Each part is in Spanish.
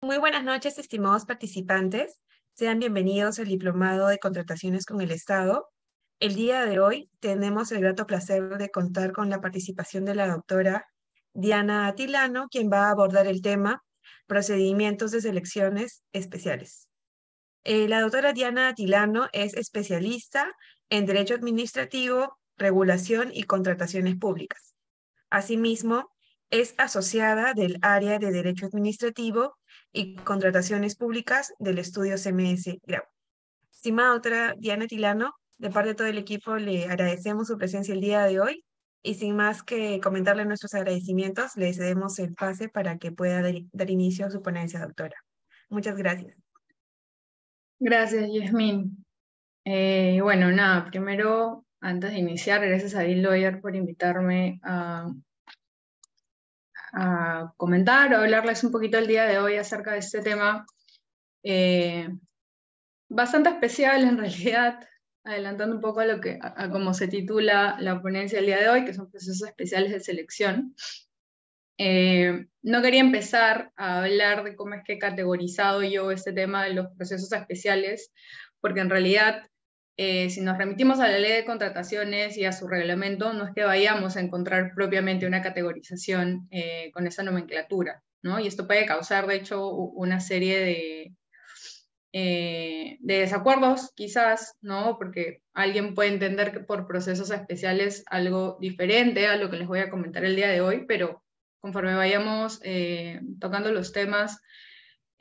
Muy buenas noches, estimados participantes. Sean bienvenidos al Diplomado de Contrataciones con el Estado. El día de hoy tenemos el grato placer de contar con la participación de la doctora Diana Atilano, quien va a abordar el tema Procedimientos de Selecciones Especiales. La doctora Diana Atilano es especialista en Derecho Administrativo, Regulación y Contrataciones Públicas. Asimismo, es asociada del área de Derecho Administrativo y Contrataciones Públicas del estudio CMS Grau. Estimada doctora Diana Tilano, de parte de todo el equipo le agradecemos su presencia el día de hoy y sin más que comentarle nuestros agradecimientos, le cedemos el pase para que pueda dar inicio a su ponencia, doctora. Muchas gracias. Gracias, Yasmín. Bueno, nada, primero, antes de iniciar, gracias a Deal Lawyer por invitarme a comentar o hablarles un poquito el día de hoy acerca de este tema bastante especial en realidad, adelantando un poco a a cómo se titula la ponencia del día de hoy, que son procesos especiales de selección. No quería empezar a hablar de cómo es que he categorizado yo este tema de los procesos especiales, porque en realidad, si nos remitimos a la ley de contrataciones y a su reglamento, no es que vayamos a encontrar propiamente una categorización con esa nomenclatura, ¿no? Y esto puede causar, de hecho, una serie de desacuerdos, quizás, ¿no? Porque alguien puede entender que por procesos especiales algo diferente a lo que les voy a comentar el día de hoy, pero conforme vayamos tocando los temas,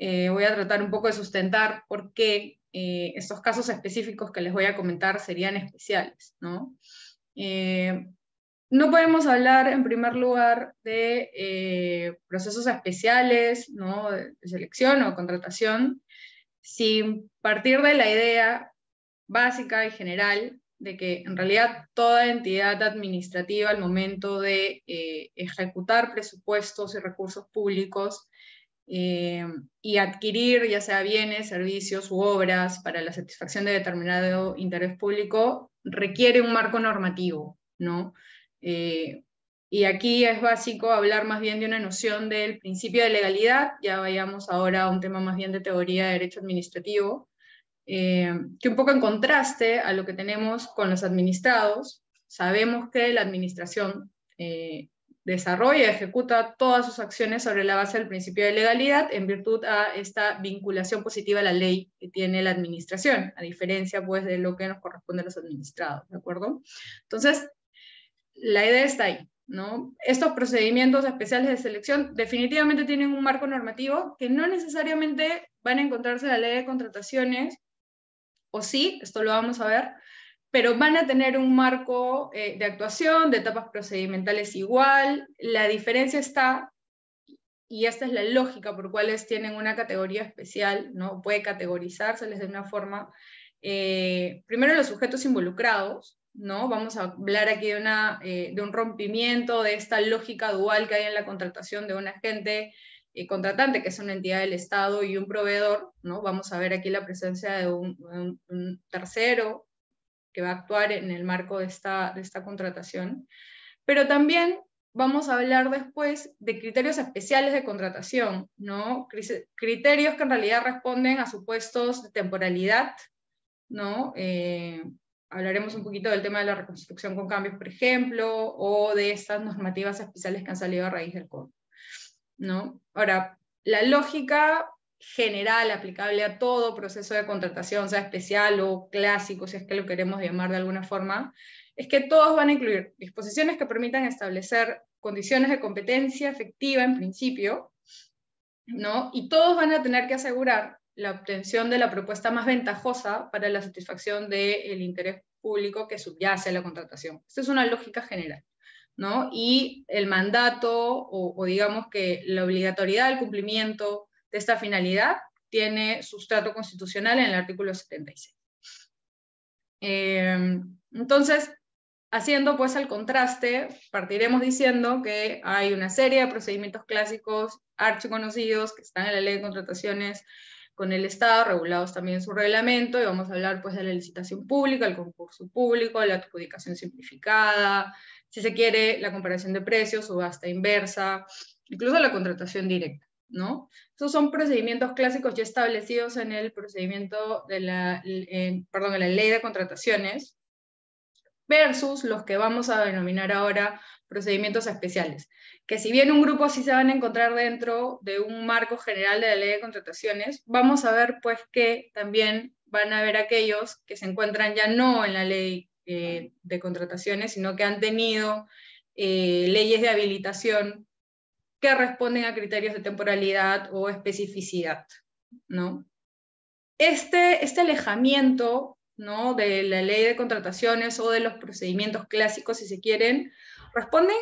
voy a tratar un poco de sustentar por qué estos casos específicos que les voy a comentar serían especiales, ¿no? No podemos hablar, en primer lugar, de procesos especiales, ¿no? De selección o contratación, sin partir de la idea básica y general de que en realidad toda entidad administrativa al momento de ejecutar presupuestos y recursos públicos y adquirir ya sea bienes, servicios u obras para la satisfacción de determinado interés público, requiere un marco normativo, ¿no? Y aquí es básico hablar más bien de una noción del principio de legalidad, ya vayamos ahora a un tema más bien de teoría de derecho administrativo, que un poco en contraste a lo que tenemos con los administrados. Sabemos que la administración desarrolla y ejecuta todas sus acciones sobre la base del principio de legalidad en virtud a esta vinculación positiva a la ley que tiene la administración, a diferencia pues de lo que nos corresponde a los administrados, ¿de acuerdo? Entonces, la idea está ahí, ¿no? Estos procedimientos especiales de selección definitivamente tienen un marco normativo que no necesariamente van a encontrarse en la ley de contrataciones, o sí, esto lo vamos a ver, pero van a tener un marco de actuación, de etapas procedimentales igual. La diferencia está, y esta es la lógica por cuales tienen una categoría especial, ¿no? Puede categorizárseles de una forma. Primero los sujetos involucrados, ¿no? Vamos a hablar aquí de un rompimiento de esta lógica dual que hay en la contratación de un agente contratante, que es una entidad del Estado, y un proveedor, ¿no? Vamos a ver aquí la presencia de un tercero que va a actuar en el marco de esta contratación. Pero también vamos a hablar después de criterios especiales de contratación, ¿no? Criterios que en realidad responden a supuestos de temporalidad, ¿no? Hablaremos un poquito del tema de la reconstrucción con cambios, por ejemplo, o de estas normativas especiales que han salido a raíz del COVID, ¿no? Ahora, la lógica general aplicable a todo proceso de contratación, sea especial o clásico, si es que lo queremos llamar de alguna forma, es que todos van a incluir disposiciones que permitan establecer condiciones de competencia efectiva en principio, ¿no? Y todos van a tener que asegurar la obtención de la propuesta más ventajosa para la satisfacción del interés público que subyace a la contratación. Esta es una lógica general, ¿no? Y el mandato, o digamos que la obligatoriedad del cumplimiento de esta finalidad tiene sustrato constitucional en el artículo 76. Entonces, haciendo pues el contraste, partiremos diciendo que hay una serie de procedimientos clásicos archiconocidos que están en la ley de contrataciones con el Estado, regulados también en su reglamento, y vamos a hablar pues de la licitación pública, el concurso público, la adjudicación simplificada, si se quiere, la comparación de precios, subasta inversa, incluso la contratación directa, ¿no? Estos son procedimientos clásicos ya establecidos en el procedimiento de en la ley de contrataciones, versus los que vamos a denominar ahora procedimientos especiales, que si bien un grupo sí se van a encontrar dentro de un marco general de la ley de contrataciones, vamos a ver pues que también van a haber aquellos que se encuentran ya no en la ley de contrataciones, sino que han tenido leyes de habilitación que responden a criterios de temporalidad o especificidad, ¿no? Este alejamiento, ¿no?, de la ley de contrataciones o de los procedimientos clásicos, si se quieren, responden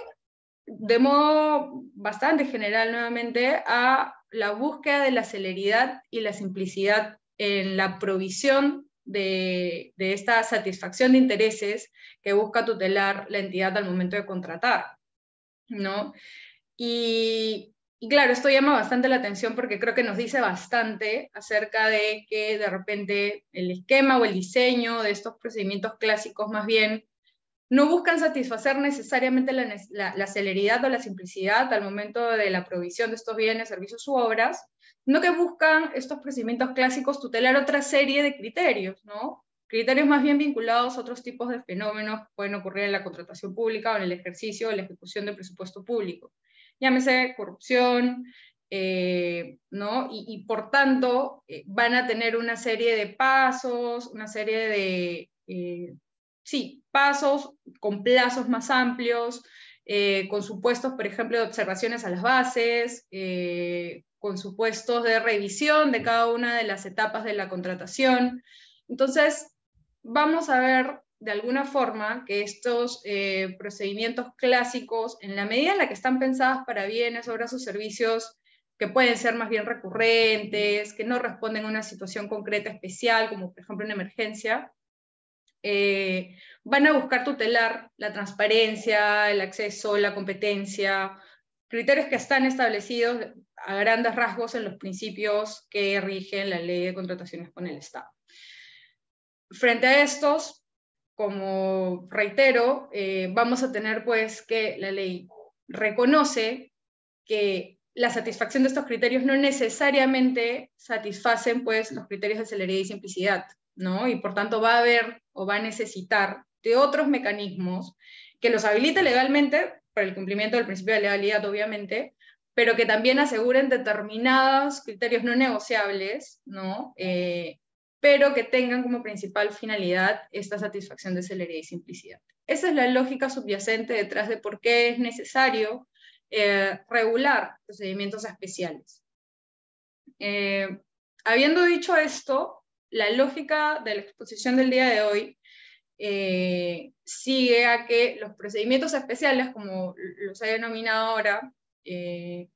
de modo bastante general nuevamente a la búsqueda de la celeridad y la simplicidad en la provisión de esta satisfacción de intereses que busca tutelar la entidad al momento de contratar, ¿no? Y claro, esto llama bastante la atención porque creo que nos dice bastante acerca de que de repente el esquema o el diseño de estos procedimientos clásicos más bien no buscan satisfacer necesariamente la celeridad o la simplicidad al momento de la provisión de estos bienes, servicios u obras, sino que buscan estos procedimientos clásicos tutelar otra serie de criterios, ¿no? Criterios más bien vinculados a otros tipos de fenómenos que pueden ocurrir en la contratación pública o en el ejercicio o la ejecución del presupuesto público. Llámese corrupción, ¿no? Y por tanto van a tener una serie de pasos, una serie de pasos con plazos más amplios, con supuestos, por ejemplo, de observaciones a las bases, con supuestos de revisión de cada una de las etapas de la contratación. Entonces, vamos a ver de alguna forma que estos procedimientos clásicos, en la medida en la que están pensadas para bienes, obras o servicios que pueden ser más bien recurrentes, que no responden a una situación concreta especial, como por ejemplo una emergencia, van a buscar tutelar la transparencia, el acceso, la competencia, criterios que están establecidos a grandes rasgos en los principios que rigen la ley de contrataciones con el Estado. Frente a estos, como reitero, vamos a tener pues que la ley reconoce que la satisfacción de estos criterios no necesariamente satisfacen pues los criterios de celeridad y simplicidad, ¿no? Y por tanto va a haber o va a necesitar de otros mecanismos que los habilite legalmente para el cumplimiento del principio de legalidad, obviamente, pero que también aseguren determinados criterios no negociables, ¿no? Pero que tengan como principal finalidad esta satisfacción de celeridad y simplicidad. Esa es la lógica subyacente detrás de por qué es necesario regular procedimientos especiales. Habiendo dicho esto, la lógica de la exposición del día de hoy sigue a que los procedimientos especiales, como los he denominado ahora, y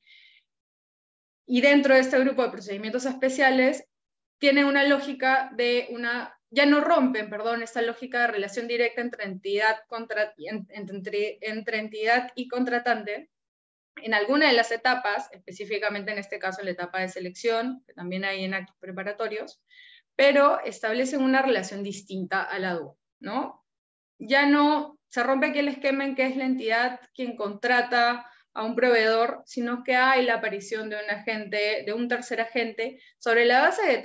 dentro de este grupo de procedimientos especiales, tienen una lógica de ya no rompen, perdón, esta lógica de relación directa entre entidad y contratante en alguna de las etapas, específicamente en este caso en la etapa de selección, que también hay en actos preparatorios, pero establecen una relación distinta a la DUO, ¿no? Ya no se rompe aquí el esquema en que es la entidad quien contrata a un proveedor, sino que hay la aparición de un agente, de un tercer agente, sobre la base de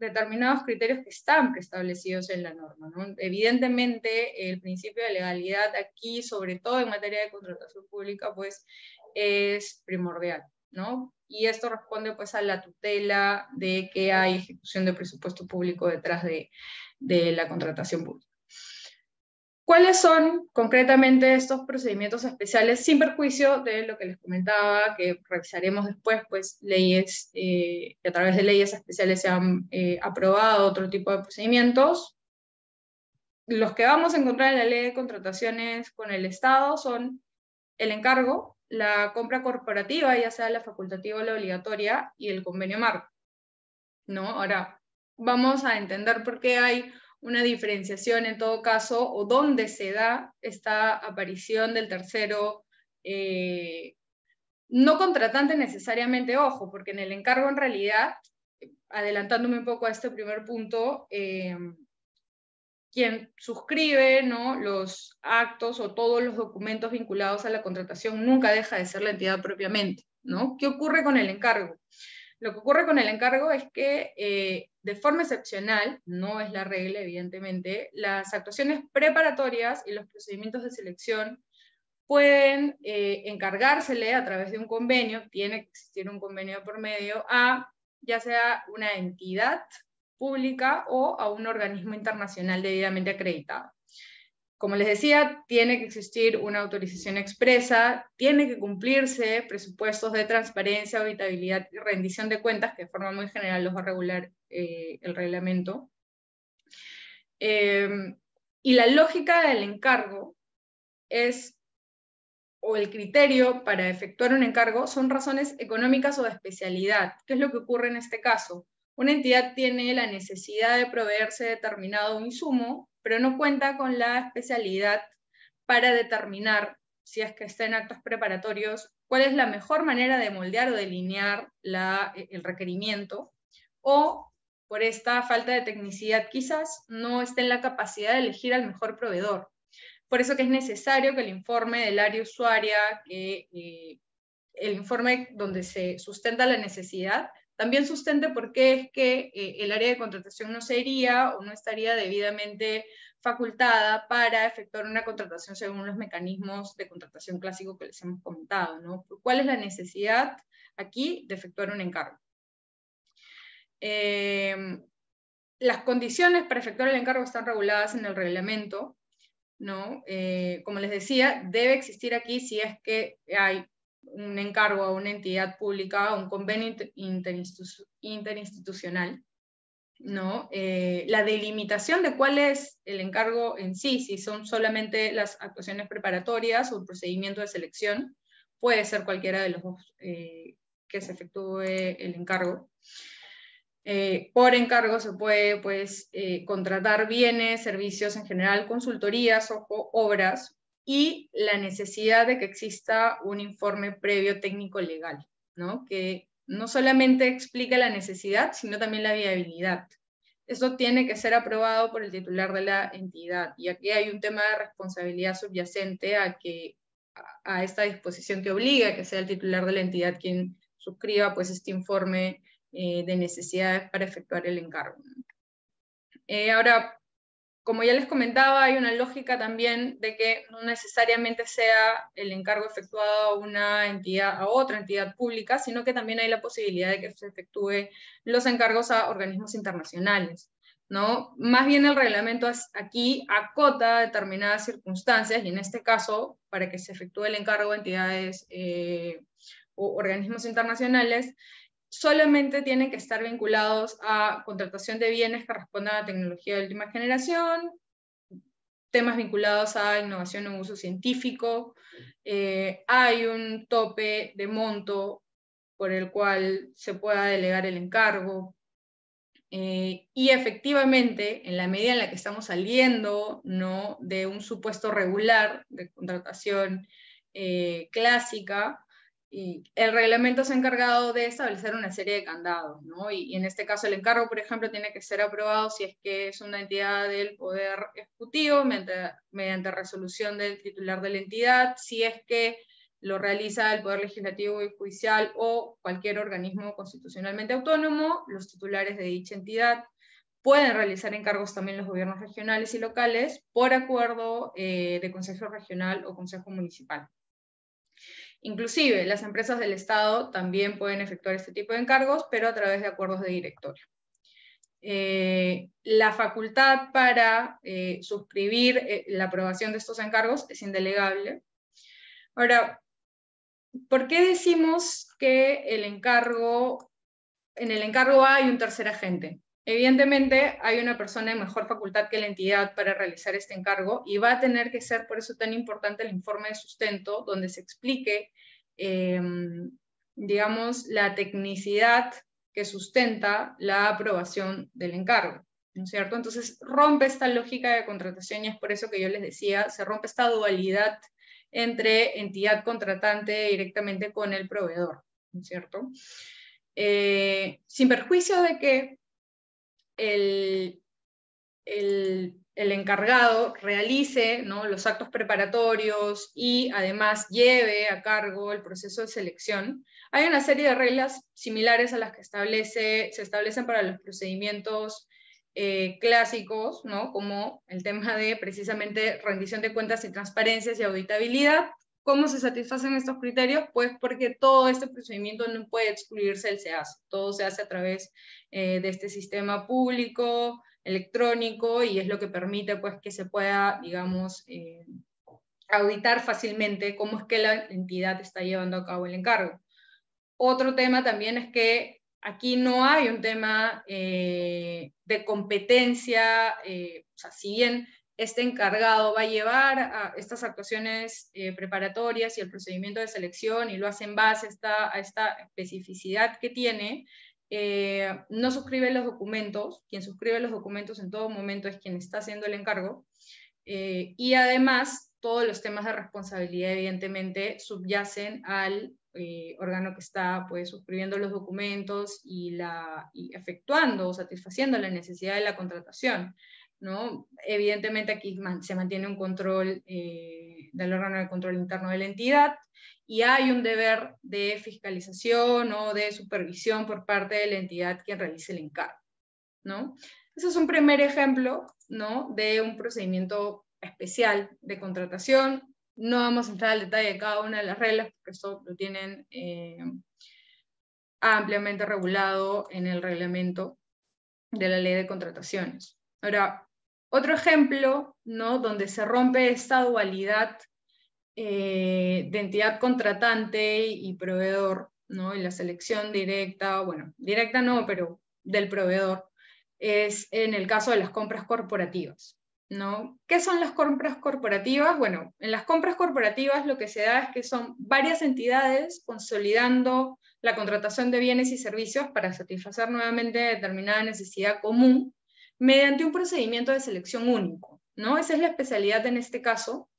determinados criterios que están preestablecidos en la norma, ¿no? Evidentemente, el principio de legalidad aquí, sobre todo en materia de contratación pública, pues es primordial, ¿no? Y esto responde pues a la tutela de que hay ejecución de presupuesto público detrás de la contratación pública. ¿Cuáles son concretamente estos procedimientos especiales, sin perjuicio de lo que les comentaba, que revisaremos después, pues leyes, que a través de leyes especiales se han aprobado otro tipo de procedimientos? Los que vamos a encontrar en la ley de contrataciones con el Estado son el encargo, la compra corporativa, ya sea la facultativa o la obligatoria, y el convenio marco, ¿no? Ahora, vamos a entender por qué hay una diferenciación en todo caso, o dónde se da esta aparición del tercero, no contratante necesariamente, ojo, porque en el encargo en realidad, adelantándome un poco a este primer punto, quien suscribe, ¿no?, los actos o todos los documentos vinculados a la contratación nunca deja de ser la entidad propiamente, ¿no? ¿Qué ocurre con el encargo? Lo que ocurre con el encargo es que, de forma excepcional, no es la regla, evidentemente, las actuaciones preparatorias y los procedimientos de selección pueden encargársele a través de un convenio, tiene que existir un convenio por medio, a ya sea una entidad pública o a un organismo internacional debidamente acreditado. Como les decía, tiene que existir una autorización expresa, tiene que cumplirse presupuestos de transparencia, auditabilidad y rendición de cuentas, que de forma muy general los va a regular el reglamento. Y la lógica del encargo es, o el criterio para efectuar un encargo, son razones económicas o de especialidad. ¿Qué es lo que ocurre en este caso? Una entidad tiene la necesidad de proveerse determinado insumo, pero no cuenta con la especialidad para determinar, si es que está en actos preparatorios, cuál es la mejor manera de moldear o delinear el requerimiento, o por esta falta de tecnicidad quizás no esté en la capacidad de elegir al mejor proveedor. Por eso que es necesario que el informe del área usuaria, el informe donde se sustenta la necesidad, también sustente por qué es que el área de contratación no sería o no estaría debidamente facultada para efectuar una contratación según los mecanismos de contratación clásico que les hemos comentado, ¿no? ¿Cuál es la necesidad aquí de efectuar un encargo? Las condiciones para efectuar el encargo están reguladas en el reglamento, ¿no? Como les decía, debe existir aquí, si es que hay un encargo a una entidad pública, un convenio interinstitucional, ¿no? La delimitación de cuál es el encargo en sí, si son solamente las actuaciones preparatorias o el procedimiento de selección, puede ser cualquiera de los dos que se efectúe el encargo. Por encargo se puede pues, contratar bienes, servicios en general, consultorías o obras, y la necesidad de que exista un informe previo técnico legal, ¿no? Que no solamente explica la necesidad, sino también la viabilidad. Eso tiene que ser aprobado por el titular de la entidad, y aquí hay un tema de responsabilidad subyacente a esta disposición que obliga a que sea el titular de la entidad quien suscriba pues, este informe de necesidades para efectuar el encargo. Ahora, como ya les comentaba, hay una lógica también de que no necesariamente sea el encargo efectuado a una entidad, a otra entidad pública, sino que también hay la posibilidad de que se efectúe los encargos a organismos internacionales, ¿no? Más bien el reglamento aquí acota determinadas circunstancias, y en este caso, para que se efectúe el encargo a entidades o organismos internacionales, solamente tienen que estar vinculados a contratación de bienes que respondan a tecnología de última generación, temas vinculados a innovación o uso científico, hay un tope de monto por el cual se pueda delegar el encargo, y efectivamente, en la medida en la que estamos saliendo, ¿no?, de un supuesto regular de contratación clásica, y el reglamento se ha encargado de establecer una serie de candados, ¿no? Y en este caso el encargo, por ejemplo, tiene que ser aprobado si es que es una entidad del Poder Ejecutivo mediante resolución del titular de la entidad, si es que lo realiza el Poder Legislativo y Judicial o cualquier organismo constitucionalmente autónomo, los titulares de dicha entidad. Pueden realizar encargos también los gobiernos regionales y locales por acuerdo de Consejo Regional o Consejo Municipal. Inclusive, las empresas del Estado también pueden efectuar este tipo de encargos, pero a través de acuerdos de directorio. La facultad para suscribir la aprobación de estos encargos es indelegable. Ahora, ¿por qué decimos que en el encargo hay un tercer agente? Evidentemente hay una persona de mejor facultad que la entidad para realizar este encargo, y va a tener que ser por eso tan importante el informe de sustento, donde se explique, digamos, la tecnicidad que sustenta la aprobación del encargo, ¿no es cierto? Entonces rompe esta lógica de contratación, y es por eso que yo les decía, se rompe esta dualidad entre entidad contratante directamente con el proveedor, ¿no es cierto? Sin perjuicio de que el el encargado realice, ¿no?, los actos preparatorios y además lleve a cargo el proceso de selección. Hay una serie de reglas similares a las que se establecen para los procedimientos clásicos, ¿no?, como el tema de precisamente rendición de cuentas y transparencias y auditabilidad. ¿Cómo se satisfacen estos criterios? Pues porque todo este procedimiento no puede excluirse del SEAS. Todo se hace a través de este sistema público, electrónico, y es lo que permite pues que se pueda, digamos, auditar fácilmente cómo es que la entidad está llevando a cabo el encargo. Otro tema también es que aquí no hay un tema de competencia, o sea, si bien este encargado va a llevar a estas actuaciones preparatorias y el procedimiento de selección y lo hace en base a esta especificidad que tiene, no suscribe los documentos. Quien suscribe los documentos en todo momento es quien está haciendo el encargo, y además todos los temas de responsabilidad evidentemente subyacen al órgano que está pues suscribiendo los documentos y efectuando o satisfaciendo la necesidad de la contratación, ¿no? Evidentemente aquí se mantiene un control del órgano de control interno de la entidad, y hay un deber de fiscalización o de supervisión por parte de la entidad quien realice el encargo, ¿no? Ese es un primer ejemplo, ¿no?, de un procedimiento especial de contratación. No vamos a entrar al detalle de cada una de las reglas, porque eso lo tienen ampliamente regulado en el reglamento de la ley de contrataciones. Ahora, otro ejemplo, ¿no?, donde se rompe esta dualidad de entidad contratante y proveedor, ¿no?, y la selección directa, bueno, directa no, pero del proveedor, es en el caso de las compras corporativas, ¿no? ¿Qué son las compras corporativas? Bueno, en las compras corporativas lo que se da es que son varias entidades consolidando la contratación de bienes y servicios para satisfacer nuevamente determinada necesidad común mediante un procedimiento de selección único, ¿no? Esa es la especialidad en este caso,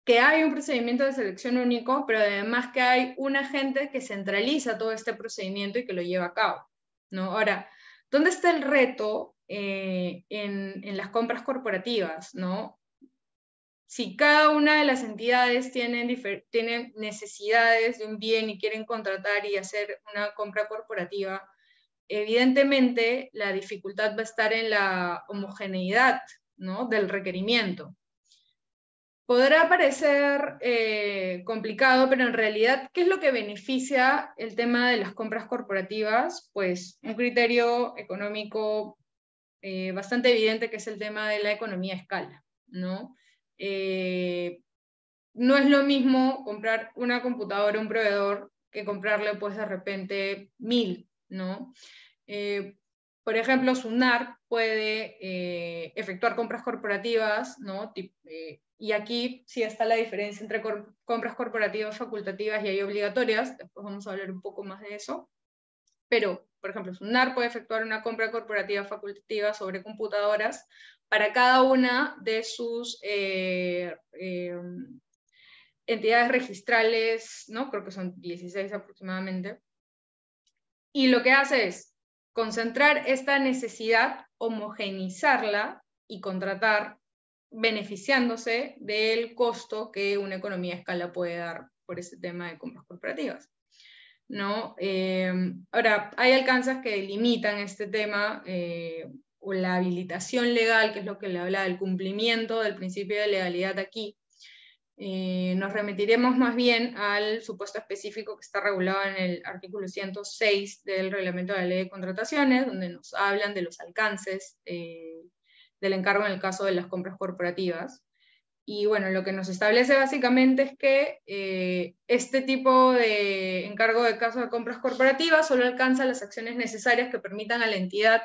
que hay un procedimiento de selección único, pero además que hay un agente que centraliza todo este procedimiento y que lo lleva a cabo, ¿no? Ahora, ¿dónde está el reto en las compras corporativas, ¿no? Si cada una de las entidades tienen necesidades de un bien y quieren contratar y hacer una compra corporativa, evidentemente la dificultad va a estar en la homogeneidad, ¿no?, del requerimiento. Podrá parecer complicado, pero en realidad, ¿qué es lo que beneficia el tema de las compras corporativas? Pues un criterio económico bastante evidente, que es el tema de la economía a escala, ¿no? No es lo mismo comprar una computadora a un proveedor que comprarle pues de repente 1000, ¿no? Por ejemplo, SUNAR puede efectuar compras corporativas, ¿no? Y aquí sí está la diferencia entre compras corporativas facultativas y hay obligatorias. Después vamos a hablar un poco más de eso. Pero, por ejemplo, SUNAR puede efectuar una compra corporativa facultativa sobre computadoras para cada una de sus entidades registrales, ¿no? Creo que son 16 aproximadamente. Y lo que hace es concentrar esta necesidad, homogeneizarla y contratar beneficiándose del costo que una economía a escala puede dar por ese tema de compras corporativas, ¿no? Ahora, hay alcances que limitan este tema, o la habilitación legal, que es lo que le habla del cumplimiento del principio de legalidad aquí. Nos remitiremos más bien al supuesto específico que está regulado en el artículo 106 del reglamento de la ley de contrataciones, donde nos hablan de los alcances del encargo en el caso de las compras corporativas. Y bueno, lo que nos establece básicamente es que este tipo de encargo de caso de compras corporativas solo alcanza las acciones necesarias que permitan a la entidad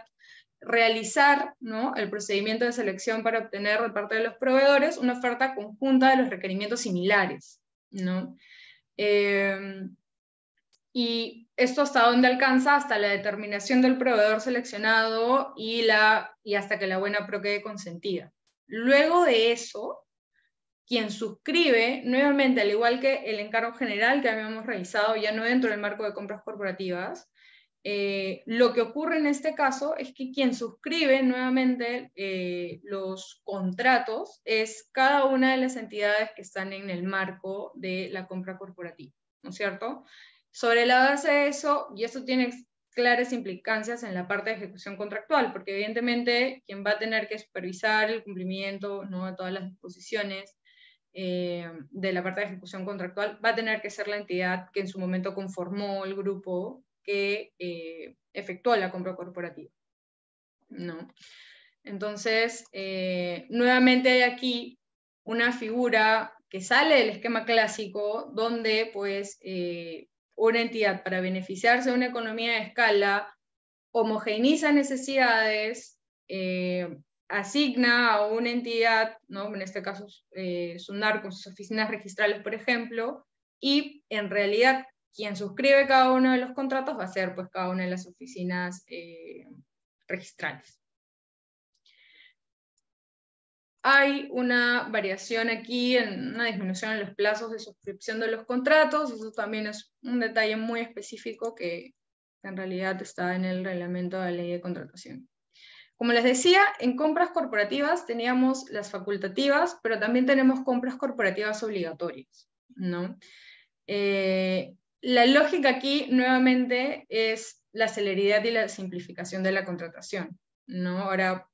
realizar, ¿no?, el procedimiento de selección para obtener de parte de los proveedores una oferta conjunta de los requerimientos similares, ¿no? Y esto hasta dónde alcanza, hasta la determinación del proveedor seleccionado y hasta que la buena pro quede consentida. Luego de eso, quien suscribe, nuevamente, al igual que el encargo general que habíamos realizado, ya no dentro del marco de compras corporativas, Lo que ocurre en este caso es que quien suscribe nuevamente los contratos es cada una de las entidades que están en el marco de la compra corporativa, ¿no es cierto? Sobre la base de eso, y esto tiene claras implicancias en la parte de ejecución contractual, porque evidentemente quien va a tener que supervisar el cumplimiento, ¿no?, de todas las disposiciones de la parte de ejecución contractual va a tener que ser la entidad que en su momento conformó el grupo que efectuó la compra corporativa, ¿no? Entonces, nuevamente hay aquí una figura que sale del esquema clásico, donde pues una entidad, para beneficiarse de una economía de escala, homogeneiza necesidades, asigna a una entidad, ¿no?, en este caso SUNAR con sus oficinas registrales, por ejemplo, y en realidad quien suscribe cada uno de los contratos va a ser pues cada una de las oficinas registrales. Hay una variación aquí, una disminución en los plazos de suscripción de los contratos. Eso también es un detalle muy específico que en realidad está en el reglamento de la ley de contratación. Como les decía, en compras corporativas teníamos las facultativas, pero también tenemos compras corporativas obligatorias, ¿no? La lógica aquí, nuevamente, es la celeridad y la simplificación de la contratación, ¿no? Ahora,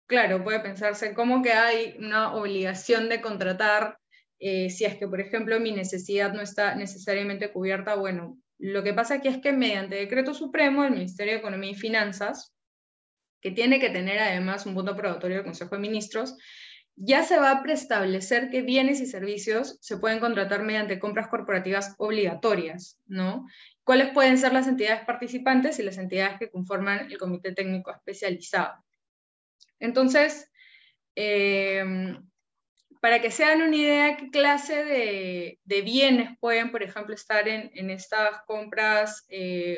claro, puede pensarse cómo que hay una obligación de contratar si es que, por ejemplo, mi necesidad no está necesariamente cubierta. Bueno, lo que pasa aquí es que mediante decreto supremo, el Ministerio de Economía y Finanzas, que tiene que tener además un voto aprobatorio del Consejo de Ministros, ya se va a preestablecer qué bienes y servicios se pueden contratar mediante compras corporativas obligatorias, ¿no? ¿Cuáles pueden ser las entidades participantes y las entidades que conforman el Comité Técnico Especializado? Entonces, para que se hagan una idea qué clase de bienes pueden, por ejemplo, estar en estas compras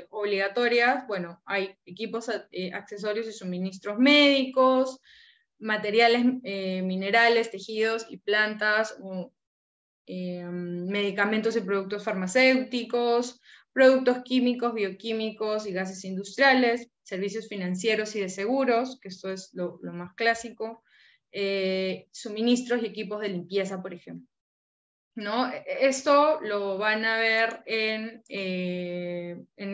obligatorias, bueno, hay equipos, accesorios y suministros médicos, materiales minerales, tejidos y plantas, medicamentos y productos farmacéuticos, productos químicos, bioquímicos y gases industriales, servicios financieros y de seguros, que esto es lo más clásico, suministros y equipos de limpieza, por ejemplo, ¿no? Esto lo van a ver en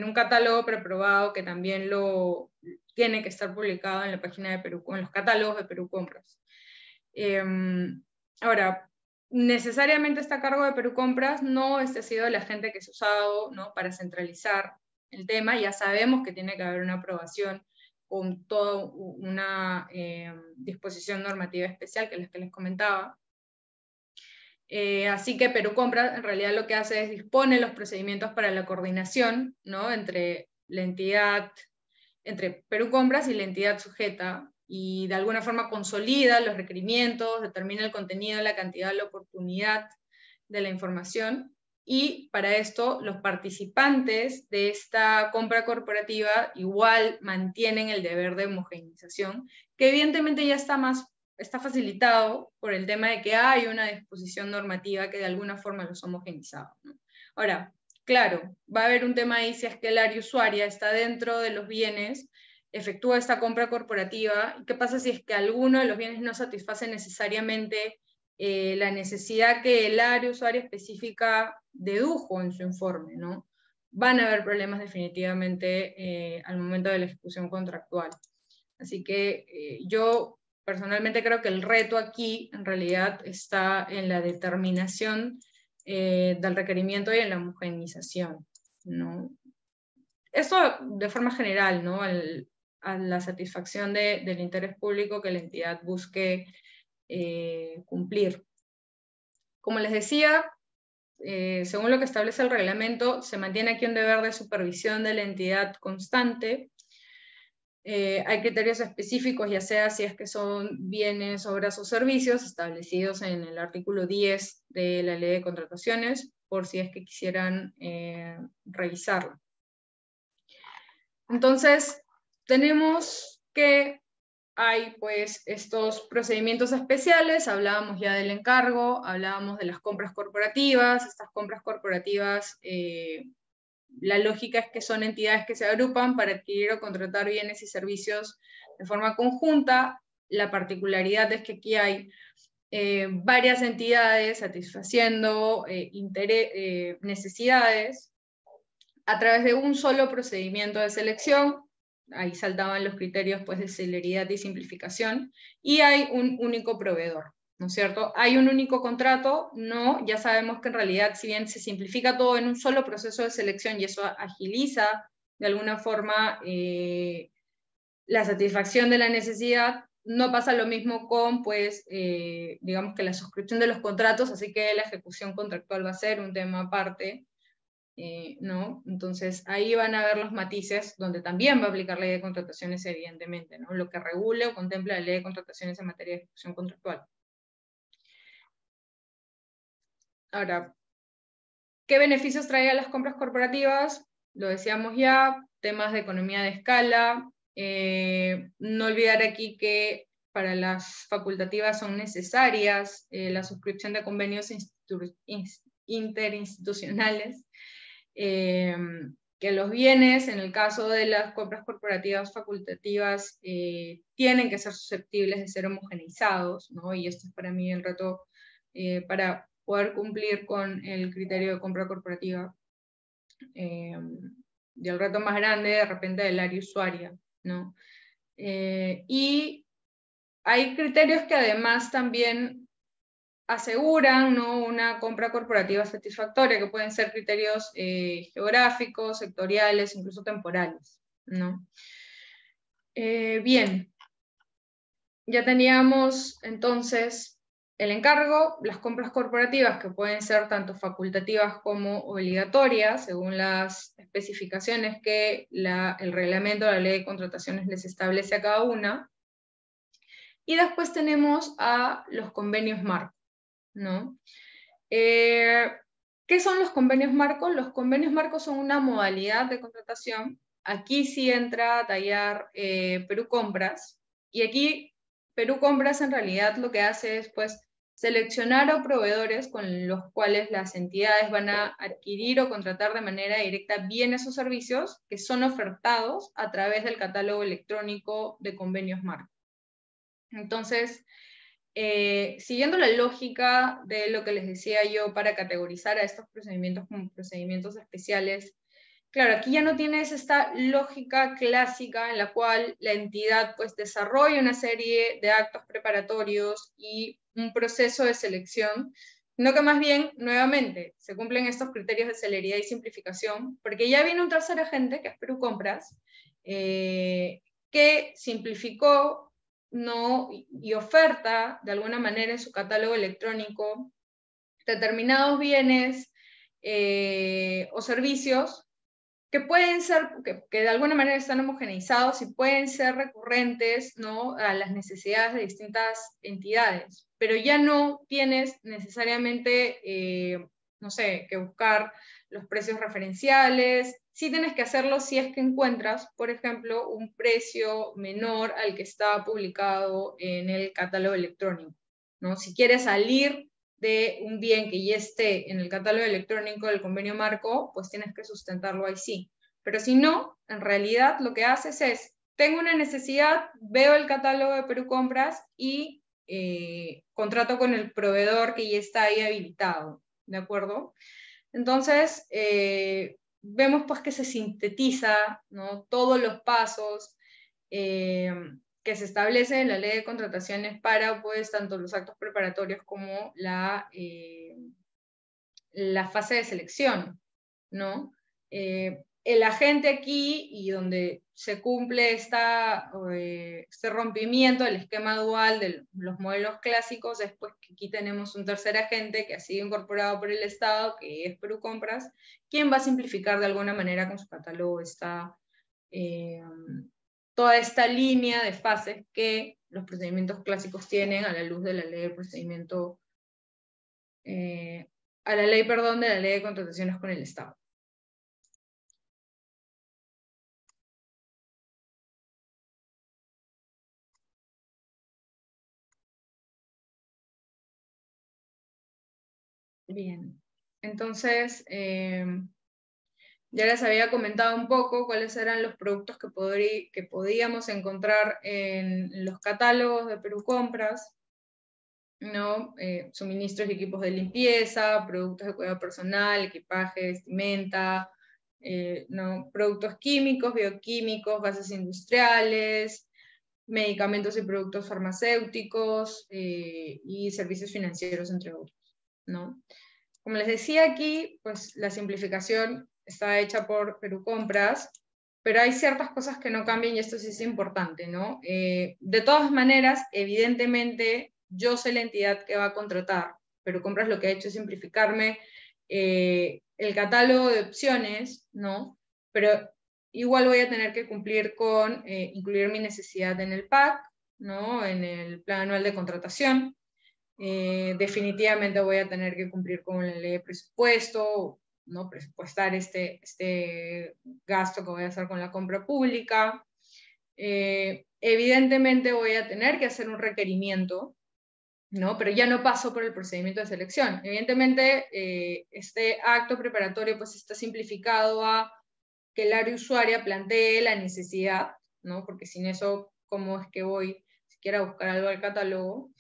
un catálogo preaprobado que también lo tiene que estar publicado en la página de Perú, en los catálogos de Perú Compras. Ahora, necesariamente está a cargo de Perú Compras, no, este ha sido el agente que se ha usado, ¿no?, para centralizar el tema. Ya sabemos que tiene que haber una aprobación con toda una disposición normativa especial, que es la que les comentaba. Así que Perú Compras en realidad lo que hace es dispone los procedimientos para la coordinación, ¿no?, entre la entidad, entre Perú Compras y la entidad sujeta, y de alguna forma consolida los requerimientos, determina el contenido, la cantidad, la oportunidad de la información, y para esto los participantes de esta compra corporativa igual mantienen el deber de homogeneización, que evidentemente ya está facilitado por el tema de que hay una disposición normativa que de alguna forma los ha homogeneizado, ¿no? Ahora, claro, va a haber un tema ahí si es que el área usuaria está dentro de los bienes, efectúa esta compra corporativa. ¿Qué pasa si es que alguno de los bienes no satisface necesariamente la necesidad que el área usuaria específica dedujo en su informe, ¿no? Van a haber problemas definitivamente al momento de la ejecución contractual. Así que yo personalmente creo que el reto aquí en realidad está en la determinación del requerimiento y en la homogeneización, ¿no? Esto de forma general, ¿no?, a la satisfacción del interés público que la entidad busque cumplir. Como les decía, según lo que establece el reglamento, se mantiene aquí un deber de supervisión de la entidad constante. Hay criterios específicos, ya sea si es que son bienes, obras o servicios, establecidos en el artículo 10 de la Ley de Contrataciones, por si es que quisieran revisarlo. Entonces, tenemos que hay pues estos procedimientos especiales, hablábamos ya del encargo, hablábamos de las compras corporativas. Estas compras corporativas la lógica es que son entidades que se agrupan para adquirir o contratar bienes y servicios de forma conjunta. La particularidad es que aquí hay varias entidades satisfaciendo necesidades a través de un solo procedimiento de selección. Ahí saltaban los criterios pues, de celeridad y simplificación, y hay un único proveedor, ¿no es cierto? ¿Hay un único contrato? No, ya sabemos que en realidad, si bien se simplifica todo en un solo proceso de selección y eso agiliza de alguna forma la satisfacción de la necesidad, no pasa lo mismo con, pues, digamos que la suscripción de los contratos, así que la ejecución contractual va a ser un tema aparte, ¿no? Entonces, ahí van a ver los matices, donde también va a aplicar la ley de contrataciones, evidentemente, ¿no? Lo que regule o contemple la ley de contrataciones en materia de ejecución contractual. Ahora, ¿qué beneficios trae a las compras corporativas? Lo decíamos ya, temas de economía de escala. No olvidar aquí que para las facultativas son necesarias la suscripción de convenios interinstitucionales, que los bienes, en el caso de las compras corporativas facultativas, tienen que ser susceptibles de ser homogeneizados, ¿no? Y esto es para mí el reto para poder cumplir con el criterio de compra corporativa. Y el reto más grande, de repente, del área usuaria, ¿no? Y hay criterios que además también aseguran, ¿no?, una compra corporativa satisfactoria, que pueden ser criterios geográficos, sectoriales, incluso temporales, ¿no? Bien, ya teníamos entonces el encargo, las compras corporativas, que pueden ser tanto facultativas como obligatorias, según las especificaciones que el reglamento de la ley de contrataciones les establece a cada una. Y después tenemos a los convenios marco, ¿no? ¿Qué son los convenios marcos? Los convenios marcos son una modalidad de contratación. Aquí sí entra a tallar Perú Compras, y aquí Perú Compras en realidad lo que hace es pues seleccionar a proveedores con los cuales las entidades van a adquirir o contratar de manera directa bienes o servicios que son ofertados a través del catálogo electrónico de convenios marcos. Entonces, siguiendo la lógica de lo que les decía yo para categorizar a estos procedimientos como procedimientos especiales, claro, aquí ya no tienes esta lógica clásica en la cual la entidad pues desarrolla una serie de actos preparatorios y un proceso de selección, sino que más bien, nuevamente, se cumplen estos criterios de celeridad y simplificación, porque ya viene un tercer agente, que es Perú Compras, que simplificó, ¿no?, y oferta de alguna manera en su catálogo electrónico determinados bienes o servicios que pueden ser, que de alguna manera están homogeneizados y pueden ser recurrentes, ¿no?, a las necesidades de distintas entidades, pero ya no tienes necesariamente, no sé, que buscar los precios referenciales. Sí tienes que hacerlo si es que encuentras, por ejemplo, un precio menor al que está publicado en el catálogo electrónico, ¿no? Si quieres salir de un bien que ya esté en el catálogo electrónico del convenio marco, pues tienes que sustentarlo ahí sí. Pero si no, en realidad lo que haces es, tengo una necesidad, veo el catálogo de Perú Compras y contrato con el proveedor que ya está ahí habilitado, ¿de acuerdo? Entonces, vemos pues que se sintetiza, ¿no?, todos los pasos que se establece en la ley de contrataciones para pues tanto los actos preparatorios como la fase de selección, ¿no? El agente aquí, y donde se cumple este rompimiento del esquema dual de los modelos clásicos, es pues que aquí tenemos un tercer agente que ha sido incorporado por el Estado, que es Perú Compras, quien va a simplificar de alguna manera con su catálogo toda esta línea de fases que los procedimientos clásicos tienen a la luz de la ley de procedimiento, perdón, de la ley de contrataciones con el Estado. Bien, entonces, Ya les había comentado un poco cuáles eran los productos que podíamos encontrar en los catálogos de Perú Compras, ¿no? Suministros y equipos de limpieza, productos de cuidado personal, equipaje, vestimenta, ¿no? Productos químicos, bioquímicos, gases industriales, medicamentos y productos farmacéuticos y servicios financieros, entre otros, ¿no? Como les decía aquí, pues la simplificación está hecha por Perú Compras, pero hay ciertas cosas que no cambian y esto sí es importante, ¿no? De todas maneras, evidentemente, yo soy la entidad que va a contratar. Perú Compras lo que ha hecho es simplificarme el catálogo de opciones, ¿no? Pero igual voy a tener que cumplir con incluir mi necesidad en el PAC, ¿no? En el plan anual de contratación. Definitivamente voy a tener que cumplir con la ley de presupuesto, ¿no? Presupuestar este gasto que voy a hacer con la compra pública. Evidentemente voy a tener que hacer un requerimiento, ¿no? Pero ya no paso por el procedimiento de selección. Evidentemente, este acto preparatorio pues está simplificado a que el área usuaria plantee la necesidad, ¿no? Porque sin eso, ¿cómo es que voy siquiera a buscar algo al catálogo?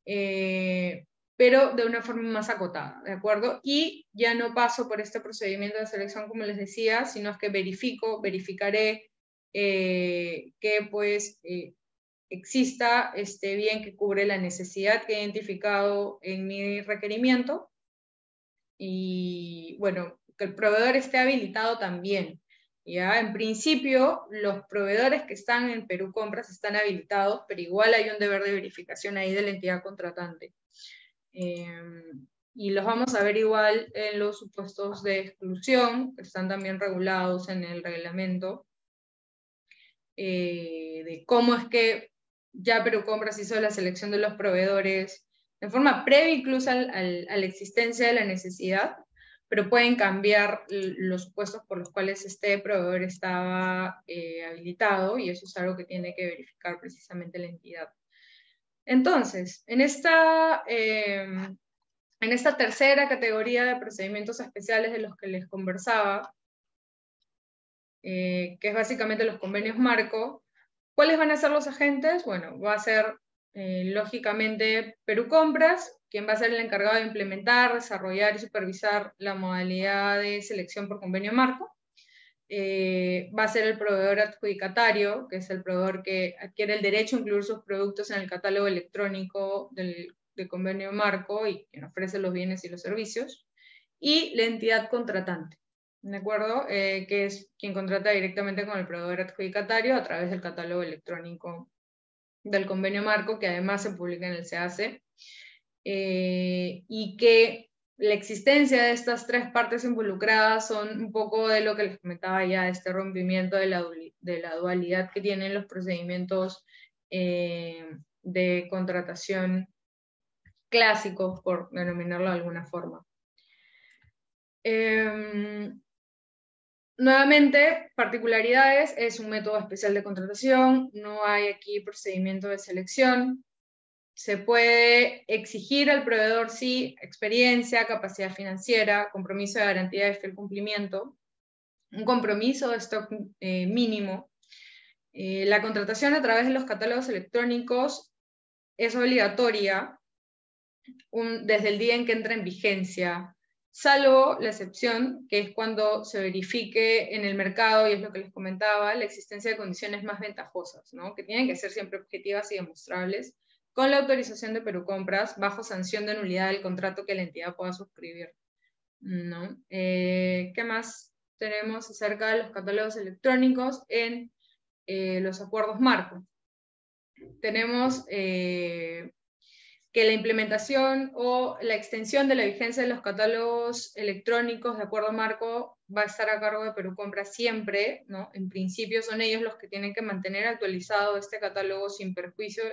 Pero de una forma más acotada, ¿de acuerdo? Y ya no paso por este procedimiento de selección, como les decía, sino es que verificaré que pues exista este bien que cubre la necesidad que he identificado en mi requerimiento y, bueno, que el proveedor esté habilitado también. Ya, en principio, los proveedores que están en Perú Compras están habilitados, pero igual hay un deber de verificación ahí de la entidad contratante. Y los vamos a ver igual en los supuestos de exclusión, que están también regulados en el reglamento, de cómo es que ya Perú Compras hizo la selección de los proveedores de forma previa incluso a la existencia de la necesidad, pero pueden cambiar los supuestos por los cuales este proveedor estaba habilitado, y eso es algo que tiene que verificar precisamente la entidad. Entonces, en esta tercera categoría de procedimientos especiales de los que les conversaba, que es básicamente los convenios marco, ¿cuáles van a ser los agentes? Bueno, va a ser lógicamente Perú Compras, quien va a ser el encargado de implementar, desarrollar y supervisar la modalidad de selección por convenio marco. Va a ser el proveedor adjudicatario, que es el proveedor que adquiere el derecho a incluir sus productos en el catálogo electrónico del convenio marco y quien ofrece los bienes y los servicios. Y la entidad contratante, ¿de acuerdo? Que es quien contrata directamente con el proveedor adjudicatario a través del catálogo electrónico del convenio marco, que además se publica en el SEACE, y que la existencia de estas tres partes involucradas son un poco de lo que les comentaba ya, este rompimiento de la dualidad que tienen los procedimientos de contratación clásicos, por denominarlo de alguna forma. Nuevamente, particularidades, es un método especial de contratación, no hay aquí procedimiento de selección. Se puede exigir al proveedor, sí, experiencia, capacidad financiera, compromiso de garantía de fiel cumplimiento, un compromiso de stock mínimo. La contratación a través de los catálogos electrónicos es obligatoria desde el día en que entra en vigencia, salvo la excepción, que es cuando se verifique en el mercado, y es lo que les comentaba, la existencia de condiciones más ventajosas, ¿no? Que tienen que ser siempre objetivas y demostrables, con la autorización de Perú Compras, bajo sanción de nulidad del contrato que la entidad pueda suscribir, ¿no? ¿Qué más tenemos acerca de los catálogos electrónicos en los acuerdos marco? Tenemos que la implementación o la extensión de la vigencia de los catálogos electrónicos de acuerdo marco va a estar a cargo de Perú Compras siempre, ¿no? En principio son ellos los que tienen que mantener actualizado este catálogo sin perjuicio,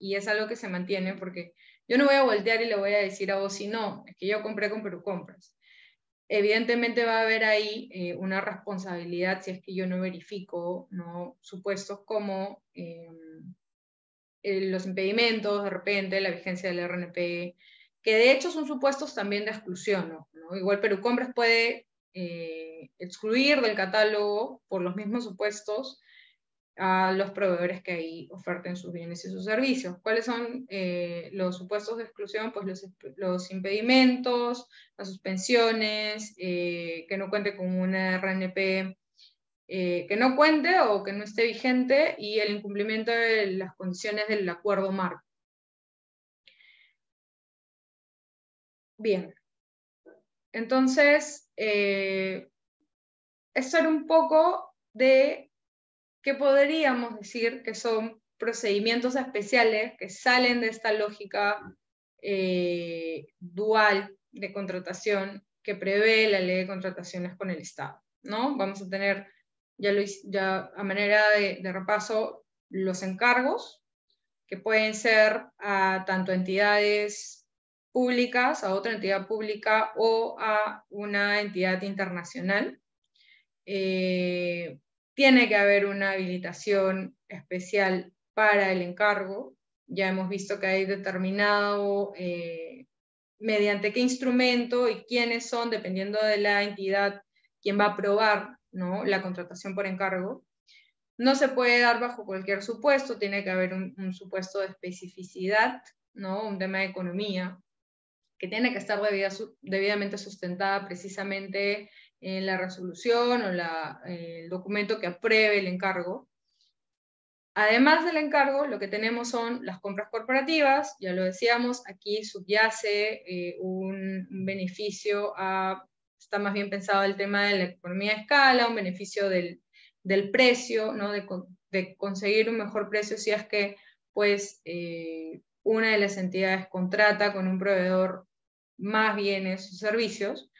y es algo que se mantiene, porque yo no voy a voltear y le voy a decir a vos si no, es que yo compré con Perú Compras. Evidentemente va a haber ahí una responsabilidad si es que yo no verifico, ¿no? Supuestos como los impedimentos, de repente, la vigencia del RNP, que de hecho son supuestos también de exclusión, ¿no? Igual Perú Compras puede excluir del catálogo por los mismos supuestos a los proveedores que ahí oferten sus bienes y sus servicios. ¿Cuáles son los supuestos de exclusión? Pues los impedimentos, las suspensiones, que no cuente con una RNP que no cuente o que no esté vigente, y el incumplimiento de las condiciones del acuerdo marco. Bien, entonces, esto era un poco de qué podríamos decir que son procedimientos especiales que salen de esta lógica dual de contratación que prevé la ley de contrataciones con el Estado, ¿no? Vamos a tener, ya a manera de repaso, los encargos, que pueden ser a tanto entidades públicas, a otra entidad pública o a una entidad internacional. Tiene que haber una habilitación especial para el encargo. Ya hemos visto que hay determinado mediante qué instrumento y quiénes son, dependiendo de la entidad, quien va a aprobar, ¿no?, la contratación por encargo. No se puede dar bajo cualquier supuesto, tiene que haber un supuesto de especificidad, ¿no?, un tema de economía, que tiene que estar debidamente sustentada precisamente en la resolución o el documento que apruebe el encargo. Además del encargo, lo que tenemos son las compras corporativas, ya lo decíamos, aquí subyace un beneficio está más bien pensado el tema de la economía de escala, un beneficio del precio, ¿no?, de conseguir un mejor precio si es que pues, una de las entidades contrata con un proveedor más bienes o servicios.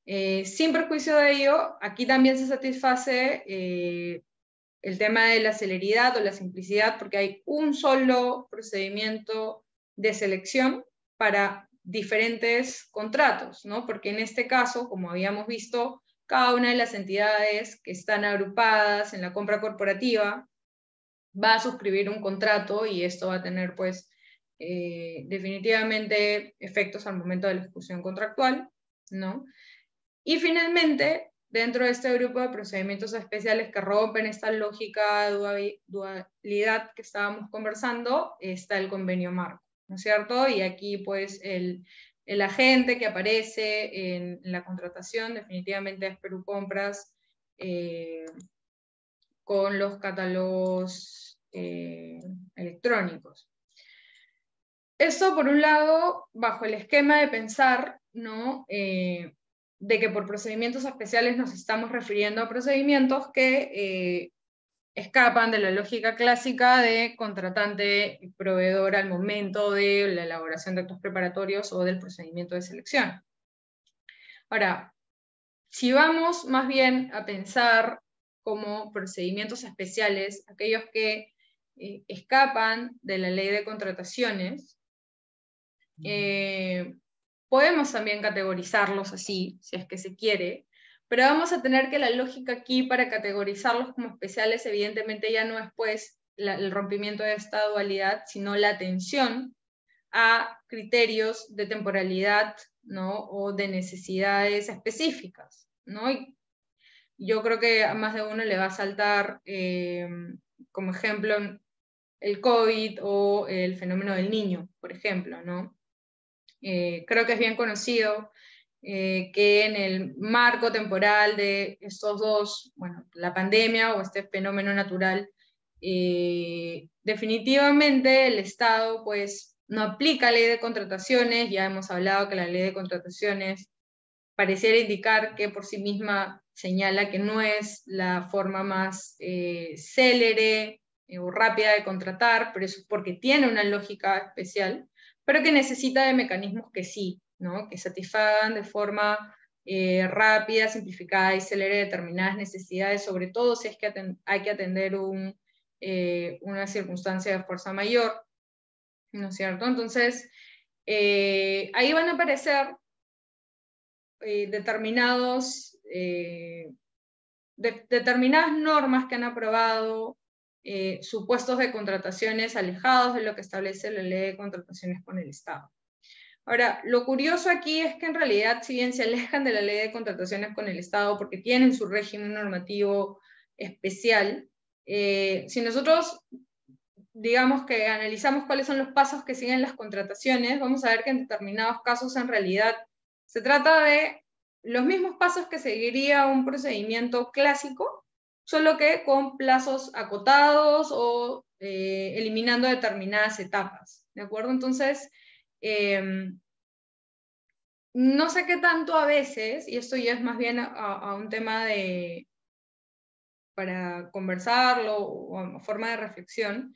Sin perjuicio de ello, aquí también se satisface el tema de la celeridad o la simplicidad, porque hay un solo procedimiento de selección para diferentes contratos, ¿no? Porque en este caso, como habíamos visto, cada una de las entidades que están agrupadas en la compra corporativa va a suscribir un contrato, y esto va a tener, pues, definitivamente efectos al momento de la ejecución contractual, ¿no? Y finalmente, dentro de este grupo de procedimientos especiales que rompen esta lógica de dualidad que estábamos conversando, está el convenio marco, ¿no es cierto? Y aquí, pues, el agente que aparece en la contratación definitivamente es Perú Compras, con los catálogos electrónicos. Esto, por un lado, bajo el esquema de pensar, ¿no?, de que por procedimientos especiales nos estamos refiriendo a procedimientos que escapan de la lógica clásica de contratante y proveedor al momento de la elaboración de actos preparatorios o del procedimiento de selección. Ahora, si vamos más bien a pensar como procedimientos especiales aquellos que escapan de la ley de contrataciones, podemos también categorizarlos así, si es que se quiere, pero vamos a tener que la lógica aquí para categorizarlos como especiales evidentemente ya no es, pues, el rompimiento de esta dualidad, sino la atención a criterios de temporalidad, ¿no?, o de necesidades específicas, ¿no? Y yo creo que a más de uno le va a saltar como ejemplo el COVID o el fenómeno del niño, por ejemplo, ¿no? Creo que es bien conocido que en el marco temporal de estos dos, bueno, la pandemia o este fenómeno natural, definitivamente el Estado, pues, no aplica ley de contrataciones. Ya hemos hablado que la ley de contrataciones pareciera indicar que por sí misma señala que no es la forma más célere o rápida de contratar, pero eso es porque tiene una lógica especial, pero que necesita de mecanismos que sí, ¿no?, que satisfagan de forma rápida, simplificada y célere determinadas necesidades, sobre todo si es que hay que atender una circunstancia de fuerza mayor, ¿no es cierto? Entonces, ahí van a aparecer determinadas normas que han aprobado, supuestos de contrataciones alejados de lo que establece la ley de contrataciones con el Estado. Ahora, lo curioso aquí es que en realidad, si bien se alejan de la ley de contrataciones con el Estado porque tienen su régimen normativo especial, si nosotros digamos que analizamos cuáles son los pasos que siguen las contrataciones, vamos a ver que en determinados casos en realidad se trata de los mismos pasos que seguiría un procedimiento clásico, solo que con plazos acotados o eliminando determinadas etapas, ¿de acuerdo? Entonces, no sé qué tanto a veces, y esto ya es más bien a un tema de, para conversarlo o a forma de reflexión,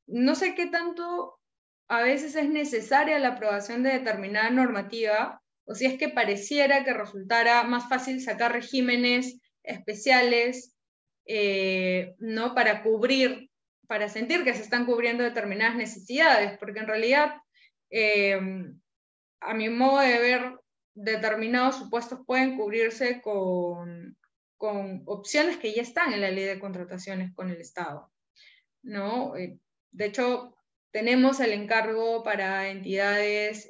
no sé qué tanto a veces es necesaria la aprobación de determinada normativa, o si es que pareciera que resultara más fácil sacar regímenes especiales, ¿no? Para cubrir, para sentir que se están cubriendo determinadas necesidades, porque en realidad, a mi modo de ver, determinados supuestos pueden cubrirse con opciones que ya están en la ley de contrataciones con el Estado, ¿no? De hecho, tenemos el encargo para entidades,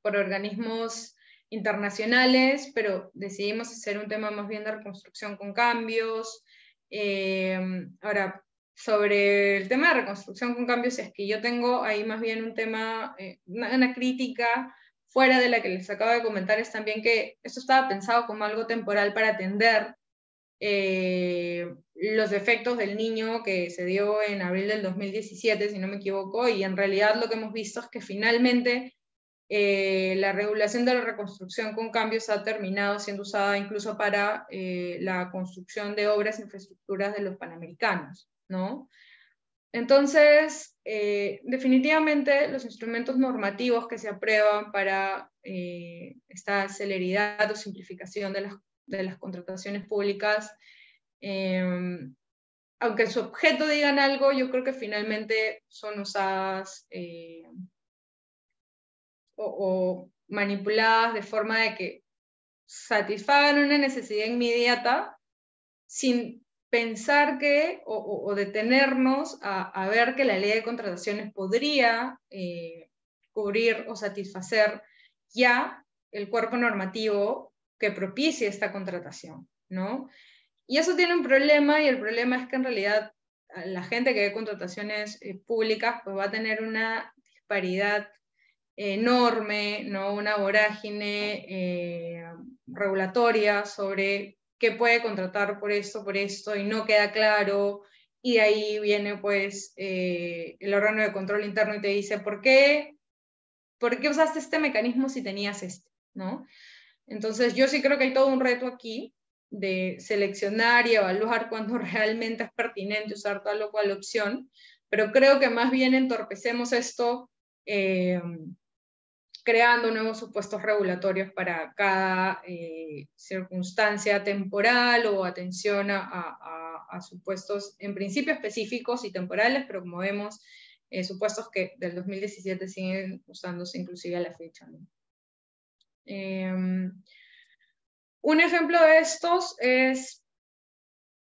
por organismos internacionales, pero decidimos hacer un tema más bien de reconstrucción con cambios. Ahora, sobre el tema de reconstrucción con cambios, es que yo tengo ahí más bien un tema, una crítica fuera de la que les acabo de comentar, es también que esto estaba pensado como algo temporal para atender los efectos del niño que se dio en abril del 2017, si no me equivoco, y en realidad lo que hemos visto es que finalmente la regulación de la reconstrucción con cambios ha terminado siendo usada incluso para la construcción de obras e infraestructuras de los panamericanos, ¿no? Entonces, definitivamente los instrumentos normativos que se aprueban para esta celeridad o simplificación de las contrataciones públicas, aunque en su objeto digan algo, yo creo que finalmente son usadas o manipuladas de forma de que satisfagan una necesidad inmediata sin pensar que, o detenernos a ver que la ley de contrataciones podría cubrir o satisfacer ya el cuerpo normativo que propicie esta contratación, ¿no? Y eso tiene un problema, y el problema es que en realidad la gente que ve contrataciones públicas pues va a tener una disparidad enorme, ¿no? Una vorágine regulatoria sobre qué puede contratar por esto, y no queda claro, y de ahí viene pues el órgano de control interno y te dice, ¿por qué usaste este mecanismo si tenías este? ¿No? Entonces yo sí creo que hay todo un reto aquí de seleccionar y evaluar cuándo realmente es pertinente usar tal o cual opción, pero creo que más bien entorpecemos esto creando nuevos supuestos regulatorios para cada circunstancia temporal o atención a supuestos en principio específicos y temporales, pero como vemos, supuestos que del 2017 siguen usándose inclusive a la fecha, ¿no? Un ejemplo de estos es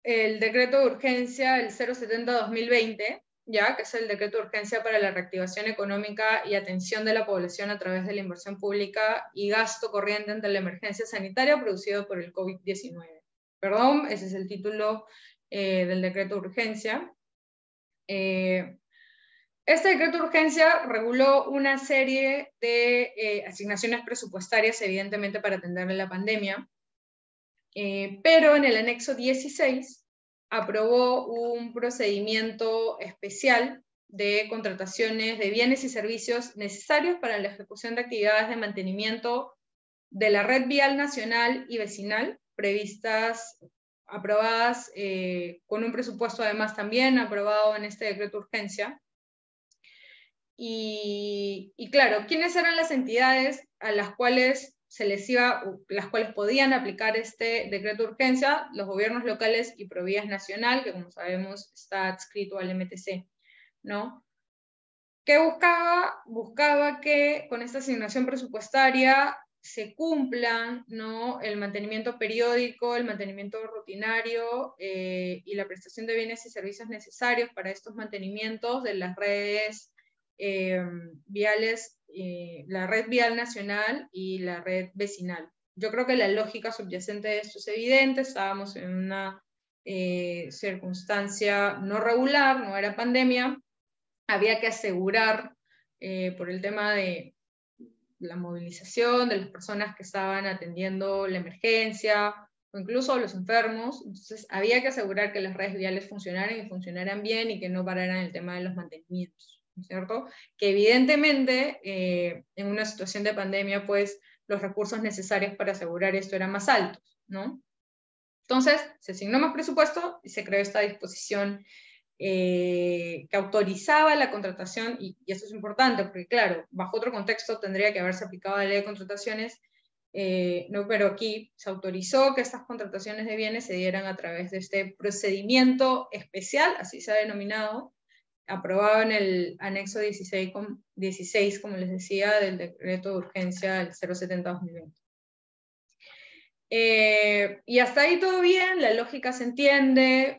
el decreto de urgencia, el 070-2020, ya que es el decreto de urgencia para la reactivación económica y atención de la población a través de la inversión pública y gasto corriente ante la emergencia sanitaria producido por el COVID-19. Perdón, ese es el título del decreto de urgencia. Este decreto de urgencia reguló una serie de asignaciones presupuestarias, evidentemente para atender la pandemia, pero en el anexo 16 aprobó un procedimiento especial de contrataciones de bienes y servicios necesarios para la ejecución de actividades de mantenimiento de la red vial nacional y vecinal, previstas, aprobadas con un presupuesto además también aprobado en este decreto de urgencia. Y claro, ¿quiénes eran las entidades a las cuales las cuales podían aplicar este decreto de urgencia? Los gobiernos locales y Provías Nacional, que como sabemos está adscrito al MTC, ¿no? ¿Qué buscaba? Buscaba que con esta asignación presupuestaria se cumplan, ¿no?, el mantenimiento periódico, el mantenimiento rutinario y la prestación de bienes y servicios necesarios para estos mantenimientos de las redes viales, la red vial nacional y la red vecinal. Yo creo que la lógica subyacente de esto es evidente, estábamos en una circunstancia no regular, no era pandemia, había que asegurar por el tema de la movilización de las personas que estaban atendiendo la emergencia o incluso los enfermos, entonces había que asegurar que las redes viales funcionaran y funcionaran bien y que no pararan el tema de los mantenimientos, ¿no es cierto? Que evidentemente en una situación de pandemia pues los recursos necesarios para asegurar esto eran más altos, ¿no? Entonces se asignó más presupuesto y se creó esta disposición que autorizaba la contratación, y eso es importante, porque claro, bajo otro contexto tendría que haberse aplicado la ley de contrataciones, no, pero aquí se autorizó que estas contrataciones de bienes se dieran a través de este procedimiento especial, así se ha denominado, aprobado en el anexo 16, como les decía, del decreto de urgencia del 070-2020. Y hasta ahí todo bien, la lógica se entiende,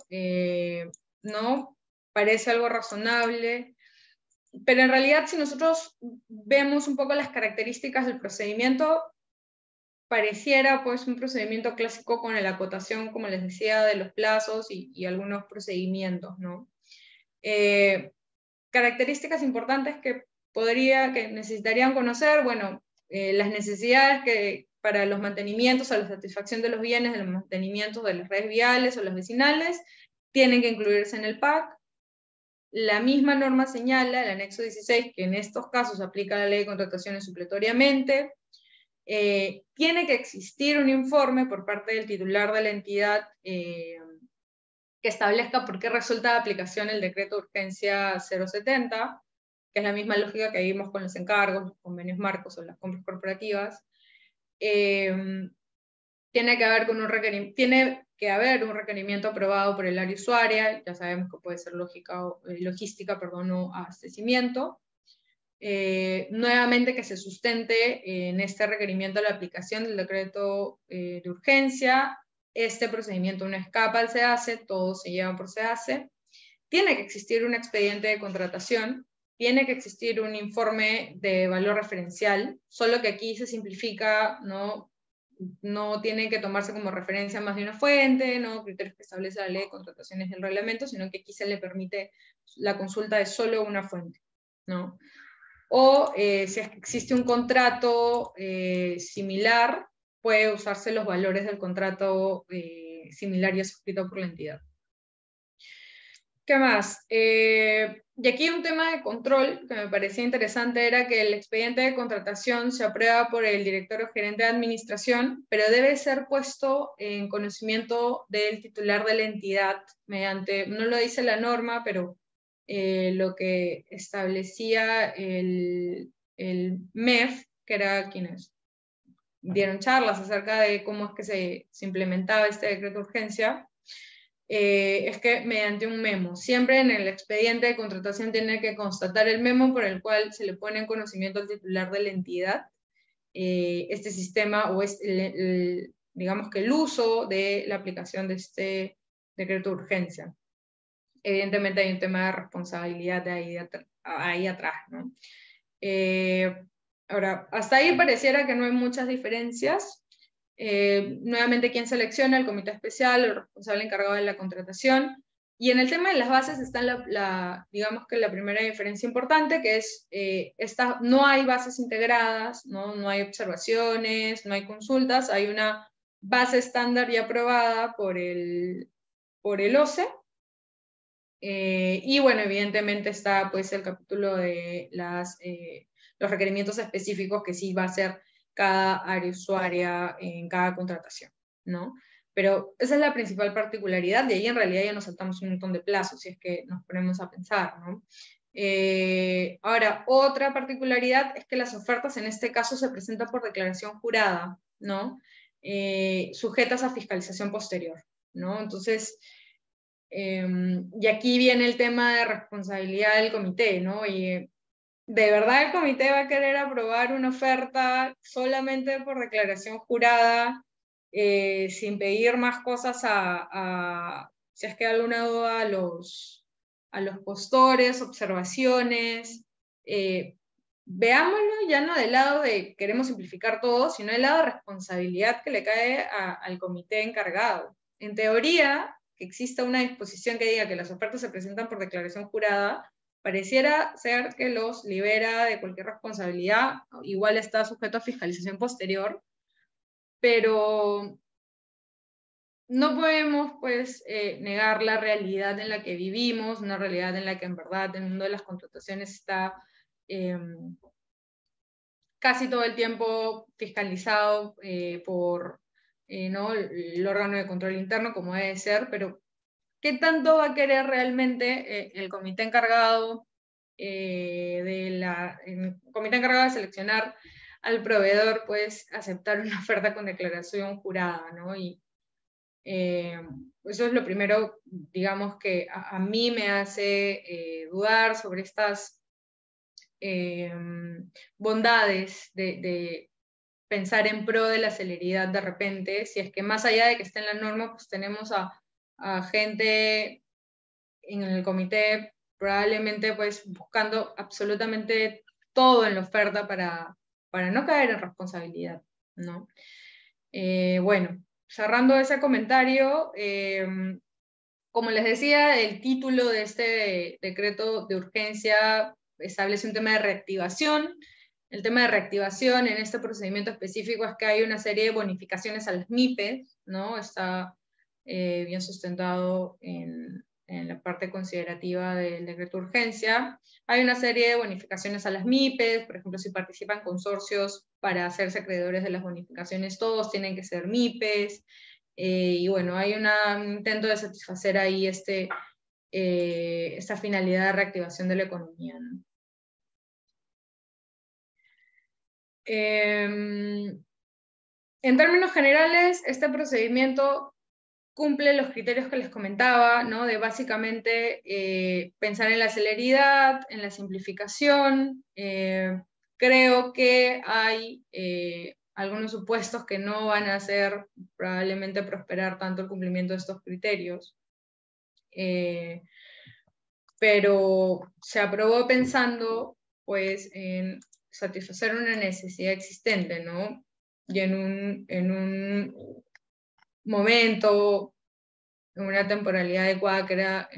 ¿no? Parece algo razonable, pero en realidad si nosotros vemos un poco las características del procedimiento, pareciera pues un procedimiento clásico con la acotación, como les decía, de los plazos y algunos procedimientos, ¿no? Características importantes que necesitarían conocer, bueno, las necesidades que para los mantenimientos o la satisfacción de los bienes, de los mantenimientos de las redes viales o las vecinales, tienen que incluirse en el PAC. La misma norma señala, el anexo 16, que en estos casos aplica la ley de contrataciones supletoriamente. Tiene que existir un informe por parte del titular de la entidad que establezca por qué resulta de aplicación el decreto de urgencia 070, que es la misma lógica que vimos con los encargos, los convenios marcos o las compras corporativas. Tiene que haber un requerimiento aprobado por el área usuaria, ya sabemos que puede ser logística, o abastecimiento. Nuevamente que se sustente en este requerimiento la aplicación del decreto de urgencia. Este procedimiento no escapa al SEACE, todo se lleva por SEACE. Tiene que existir un expediente de contratación, tiene que existir un informe de valor referencial, solo que aquí se simplifica, no tiene que tomarse como referencia más de una fuente, no criterios que establece la ley de contrataciones del reglamento, sino que aquí se le permite la consulta de solo una fuente, ¿no? O si existe un contrato similar, puede usarse los valores del contrato similar ya suscrito por la entidad. ¿Qué más? Y aquí un tema de control que me parecía interesante era que el expediente de contratación se aprueba por el director o gerente de administración, pero debe ser puesto en conocimiento del titular de la entidad mediante, no lo dice la norma, pero lo que establecía el MEF, que era quienes dieron charlas acerca de cómo es que se implementaba este decreto de urgencia, es que mediante un memo, siempre en el expediente de contratación tiene que constatar el memo por el cual se le pone en conocimiento al titular de la entidad este sistema o digamos que el uso de la aplicación de este decreto de urgencia. Evidentemente hay un tema de responsabilidad de ahí atrás, ¿no? Ahora, hasta ahí pareciera que no hay muchas diferencias. Nuevamente, ¿quién selecciona? El comité especial, el responsable encargado de la contratación. Y en el tema de las bases está digamos que la primera diferencia importante, que es no hay bases integradas, no hay observaciones, no hay consultas, hay una base estándar ya aprobada por el OCE. Y bueno, evidentemente está pues el capítulo de los requerimientos específicos que sí va a hacer cada área usuaria en cada contratación, ¿no? Pero esa es la principal particularidad, y ahí en realidad ya nos saltamos un montón de plazos, si es que nos ponemos a pensar, ¿no? Ahora, otra particularidad es que las ofertas en este caso se presentan por declaración jurada, ¿no? Sujetas a fiscalización posterior, ¿no? Entonces, y aquí viene el tema de responsabilidad del comité, ¿no? Y ¿de verdad el comité va a querer aprobar una oferta solamente por declaración jurada, sin pedir más cosas si es que hay alguna duda, a los postores, observaciones? veámoslo ya no del lado de queremos simplificar todo, sino del lado de responsabilidad que le cae al comité encargado. En teoría, que exista una disposición que diga que las ofertas se presentan por declaración jurada, pareciera ser que los libera de cualquier responsabilidad, igual está sujeto a fiscalización posterior, pero no podemos pues negar la realidad en la que vivimos, una realidad en la que en verdad el mundo de las contrataciones está casi todo el tiempo fiscalizado por ¿no? el órgano de control interno, como debe ser, pero ¿qué tanto va a querer realmente el comité encargado el comité encargado de seleccionar al proveedor, pues aceptar una oferta con declaración jurada, ¿no? Y eso es lo primero, digamos, que a mí me hace dudar sobre estas bondades de pensar en pro de la celeridad de repente, si es que más allá de que esté en la norma, pues tenemos a gente en el comité probablemente pues buscando absolutamente todo en la oferta para no caer en responsabilidad, ¿no? Bueno, cerrando ese comentario, como les decía, el título de este decreto de urgencia establece un tema de reactivación. El tema de reactivación en este procedimiento específico es que hay una serie de bonificaciones a las MIPES, ¿no? Está bien sustentado en la parte considerativa del decreto de urgencia. Hay una serie de bonificaciones a las MIPES, por ejemplo, si participan consorcios para hacerse acreedores de las bonificaciones, todos tienen que ser MIPES. Y bueno, hay un intento de satisfacer ahí esta finalidad de reactivación de la economía, ¿no? En términos generales, este procedimiento cumple los criterios que les comentaba, ¿no? De básicamente pensar en la celeridad, en la simplificación. Creo que hay algunos supuestos que no van a hacer probablemente prosperar tanto el cumplimiento de estos criterios. Pero se aprobó pensando pues en satisfacer una necesidad existente, ¿no? Y en un momento, en una temporalidad adecuada que era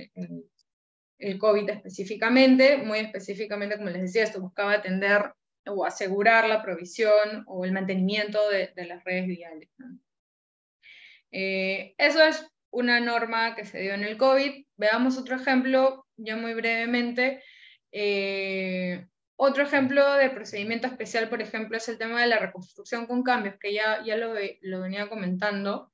el COVID específicamente, muy específicamente, como les decía, esto buscaba atender o asegurar la provisión o el mantenimiento de las redes viales, ¿no? Eso es una norma que se dio en el COVID. Veamos otro ejemplo, ya muy brevemente. Otro ejemplo de procedimiento especial, por ejemplo, es el tema de la reconstrucción con cambios, que ya lo venía comentando.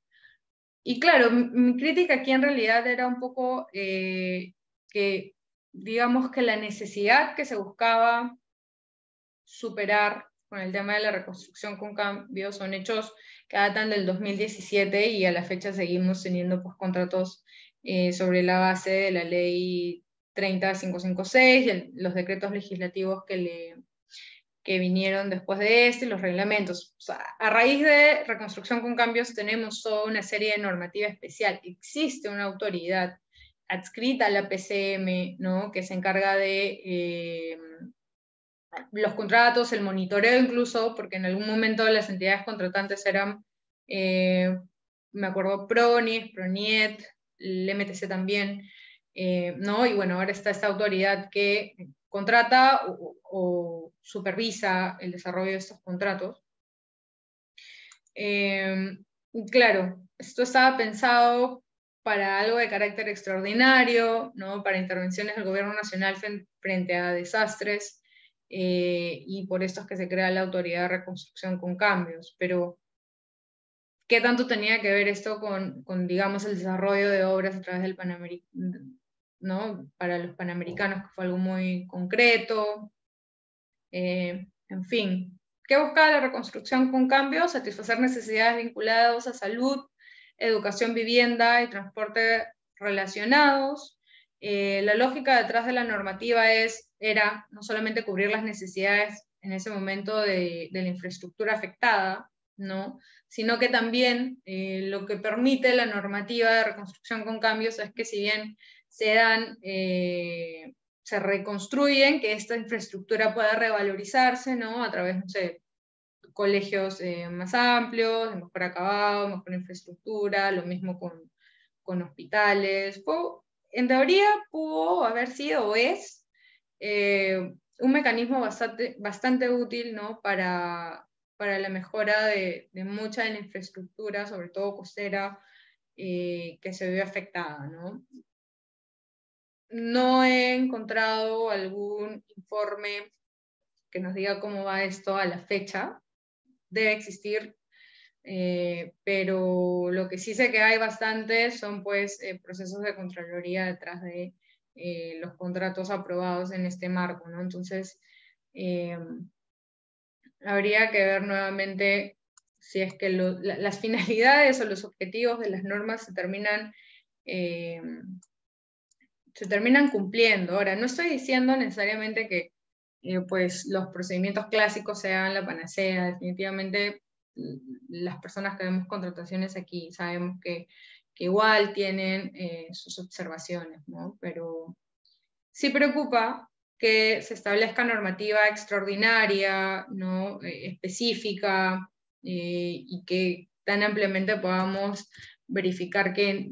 Y claro, mi crítica aquí en realidad era un poco que, digamos que la necesidad que se buscaba superar con el tema de la reconstrucción con cambios son hechos que datan del 2017 y a la fecha seguimos teniendo pues, contratos sobre la base de la ley 30556 y los decretos legislativos que vinieron después de este y los reglamentos. O sea, a raíz de reconstrucción con cambios tenemos toda una serie de normativa especial. Existe una autoridad adscrita a la PCM, ¿no? Que se encarga de los contratos, el monitoreo incluso, porque en algún momento las entidades contratantes eran, me acuerdo, PRONIES, PRONIET, el MTC también, ¿no? Y bueno, ahora está esta autoridad que contrata o supervisa el desarrollo de estos contratos. Claro, esto estaba pensado para algo de carácter extraordinario, ¿no? Para intervenciones del gobierno nacional frente a desastres, y por esto es que se crea la Autoridad de Reconstrucción con Cambios. Pero, ¿qué tanto tenía que ver esto con digamos, el desarrollo de obras a través del Panamericano, ¿no? Para los Panamericanos, que fue algo muy concreto? En fin, ¿qué busca la reconstrucción con cambios? Satisfacer necesidades vinculadas a salud, educación, vivienda y transporte relacionados. La lógica detrás de la normativa era no solamente cubrir las necesidades en ese momento de la infraestructura afectada, ¿no? Sino que también lo que permite la normativa de reconstrucción con cambios es que si bien se dan se reconstruyen, que esta infraestructura pueda revalorizarse, ¿no? A través, no sé, colegios más amplios, de mejor acabado, mejor infraestructura, lo mismo con hospitales. En teoría pudo haber sido o es un mecanismo bastante útil, ¿no? Para la mejora de mucha de la infraestructura, sobre todo costera, que se vio afectada, ¿no? No he encontrado algún informe que nos diga cómo va esto a la fecha. Debe existir, pero lo que sí sé que hay bastante son pues procesos de Contraloría detrás de los contratos aprobados en este marco, ¿no? Entonces, habría que ver nuevamente si es que las finalidades o los objetivos de las normas se terminan cumpliendo. Ahora, no estoy diciendo necesariamente que pues los procedimientos clásicos sean la panacea. Definitivamente las personas que vemos contrataciones aquí sabemos que igual tienen sus observaciones, ¿no? Pero sí preocupa que se establezca normativa extraordinaria, ¿no? Específica, y que tan ampliamente podamos verificar que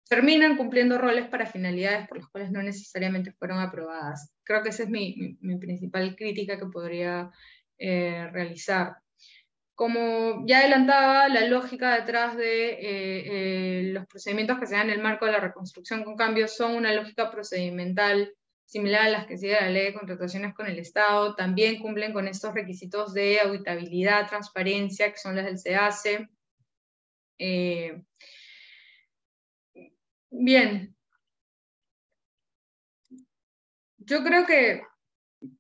terminan cumpliendo roles para finalidades por las cuales no necesariamente fueron aprobadas. Creo que esa es mi principal crítica que podría realizar. Como ya adelantaba, la lógica detrás de los procedimientos que se dan en el marco de la reconstrucción con cambios son una lógica procedimental similar a las que sigue la Ley de Contrataciones con el Estado. También cumplen con estos requisitos de auditabilidad, transparencia, que son las del SEACE. Bien, yo creo que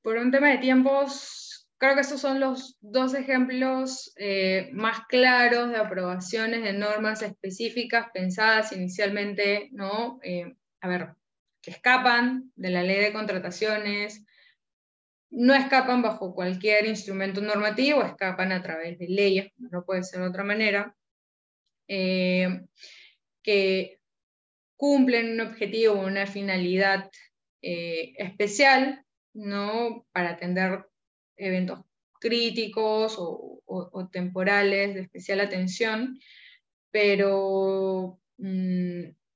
por un tema de tiempos, creo que estos son los dos ejemplos más claros de aprobaciones de normas específicas pensadas inicialmente, ¿no? A ver, que escapan de la ley de contrataciones, no escapan bajo cualquier instrumento normativo, escapan a través de leyes, no puede ser de otra manera, que cumplen un objetivo, una finalidad especial, ¿no? Para atender eventos críticos o temporales de especial atención, pero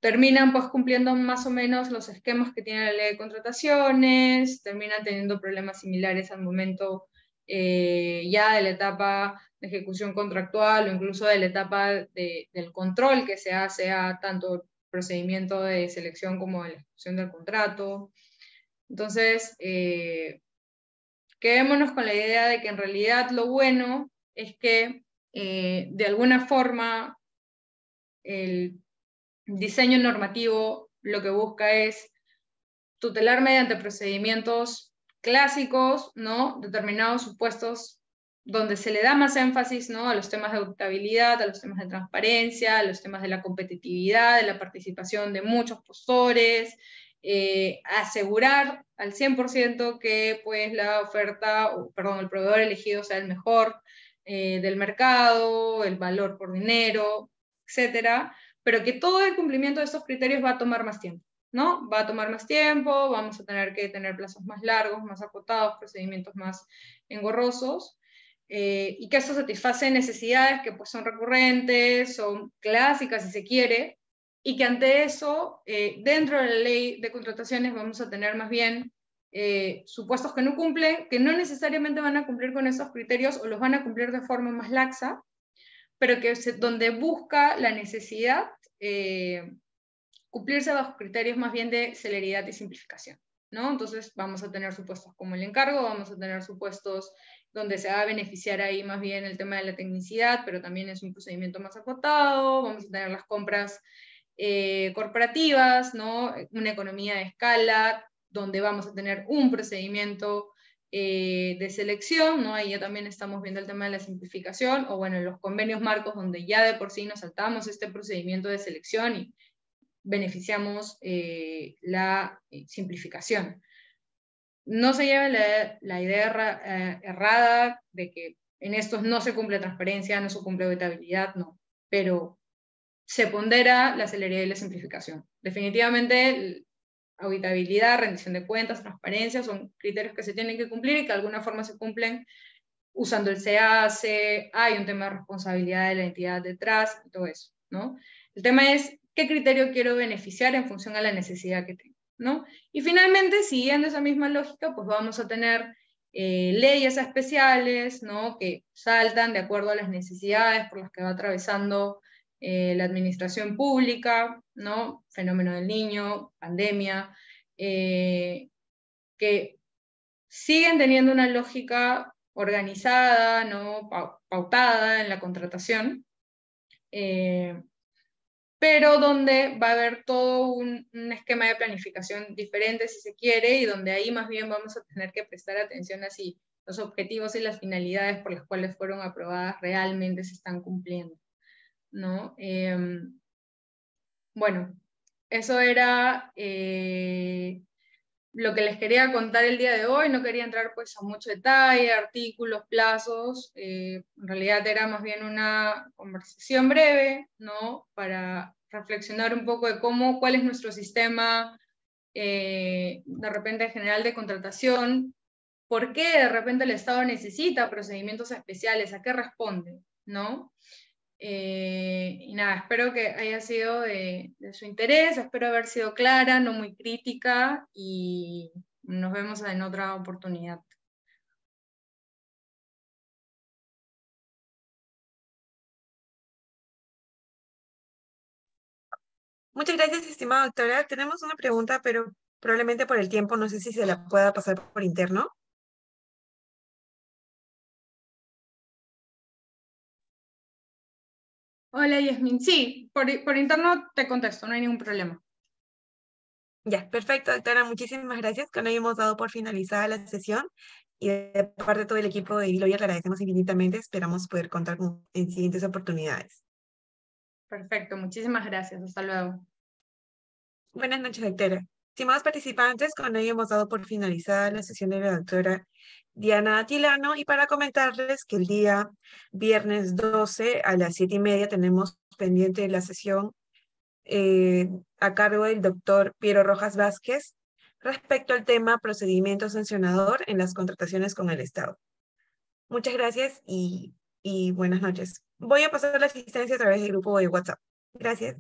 terminan pues cumpliendo más o menos los esquemas que tiene la ley de contrataciones, terminan teniendo problemas similares al momento ya de la etapa de ejecución contractual o incluso de la etapa del control que se hace a tanto procedimiento de selección como de la ejecución del contrato. Entonces, quedémonos con la idea de que en realidad lo bueno es que de alguna forma el diseño normativo lo que busca es tutelar mediante procedimientos clásicos, ¿no? Determinados supuestos donde se le da más énfasis, ¿no? A los temas de auditabilidad, a los temas de transparencia, a los temas de la competitividad, de la participación de muchos postores, asegurar al 100% que pues, la oferta, el proveedor elegido sea el mejor del mercado, el valor por dinero, etcétera, pero que todo el cumplimiento de estos criterios va a tomar más tiempo, ¿no? Va a tomar más tiempo, vamos a tener que tener plazos más largos, más acotados, procedimientos más engorrosos, y que eso satisface necesidades que pues son recurrentes, son clásicas si se quiere, y que ante eso, dentro de la ley de contrataciones vamos a tener más bien supuestos que no cumplen, que no necesariamente van a cumplir con esos criterios o los van a cumplir de forma más laxa, pero que donde busca la necesidad cumplirse bajo criterios más bien de celeridad y simplificación, ¿no? Entonces vamos a tener supuestos como el encargo, vamos a tener supuestos donde se va a beneficiar ahí más bien el tema de la tecnicidad, pero también es un procedimiento más acotado, vamos a tener las compras corporativas, ¿no? Una economía de escala, donde vamos a tener un procedimiento de selección, ¿no? Ahí ya también estamos viendo el tema de la simplificación, o bueno, los convenios marcos donde ya de por sí nos saltamos este procedimiento de selección y beneficiamos la simplificación. No se lleve la idea errada de que en estos no se cumple transparencia, no se cumple auditabilidad, no, pero se pondera la celeridad y la simplificación. Definitivamente auditabilidad, rendición de cuentas, transparencia, son criterios que se tienen que cumplir y que de alguna forma se cumplen usando el SEACE, hay un tema de responsabilidad de la entidad detrás, y todo eso, ¿no? El tema es qué criterio quiero beneficiar en función a la necesidad que tengo, ¿no? Y finalmente, siguiendo esa misma lógica, pues vamos a tener leyes especiales, ¿no? Que saltan de acuerdo a las necesidades por las que va atravesando la administración pública, ¿no? Fenómeno del niño, pandemia, que siguen teniendo una lógica organizada, ¿no? Pautada en la contratación, pero donde va a haber todo un esquema de planificación diferente, si se quiere, y donde ahí más bien vamos a tener que prestar atención a si los objetivos y las finalidades por las cuales fueron aprobadas realmente se están cumpliendo, ¿no? Bueno, eso era lo que les quería contar el día de hoy. No quería entrar pues a mucho detalle, artículos, plazos, en realidad era más bien una conversación breve, ¿no? Para reflexionar un poco de cuál es nuestro sistema de repente general de contratación, por qué de repente el Estado necesita procedimientos especiales, a qué responde, ¿no? Y nada, espero que haya sido de su interés, espero haber sido clara, no muy crítica, y nos vemos en otra oportunidad. Muchas gracias, estimada doctora. Tenemos una pregunta, pero probablemente por el tiempo no sé si se la pueda pasar por interno. Hola, Yasmin. Sí, por interno te contesto, no hay ningún problema. Ya, perfecto, doctora. Muchísimas gracias. Con ello hemos dado por finalizada la sesión y de parte de todo el equipo de Gloria le agradecemos infinitamente. Esperamos poder contar en siguientes oportunidades. Perfecto, muchísimas gracias. Hasta luego. Buenas noches, doctora. Estimados participantes, con ello hemos dado por finalizada la sesión de la doctora Diana Atilano, y para comentarles que el día viernes 12 a las 7:30 tenemos pendiente la sesión a cargo del doctor Piero Rojas Vázquez respecto al tema procedimiento sancionador en las contrataciones con el Estado. Muchas gracias y buenas noches. Voy a pasar la asistencia a través del grupo de WhatsApp. Gracias.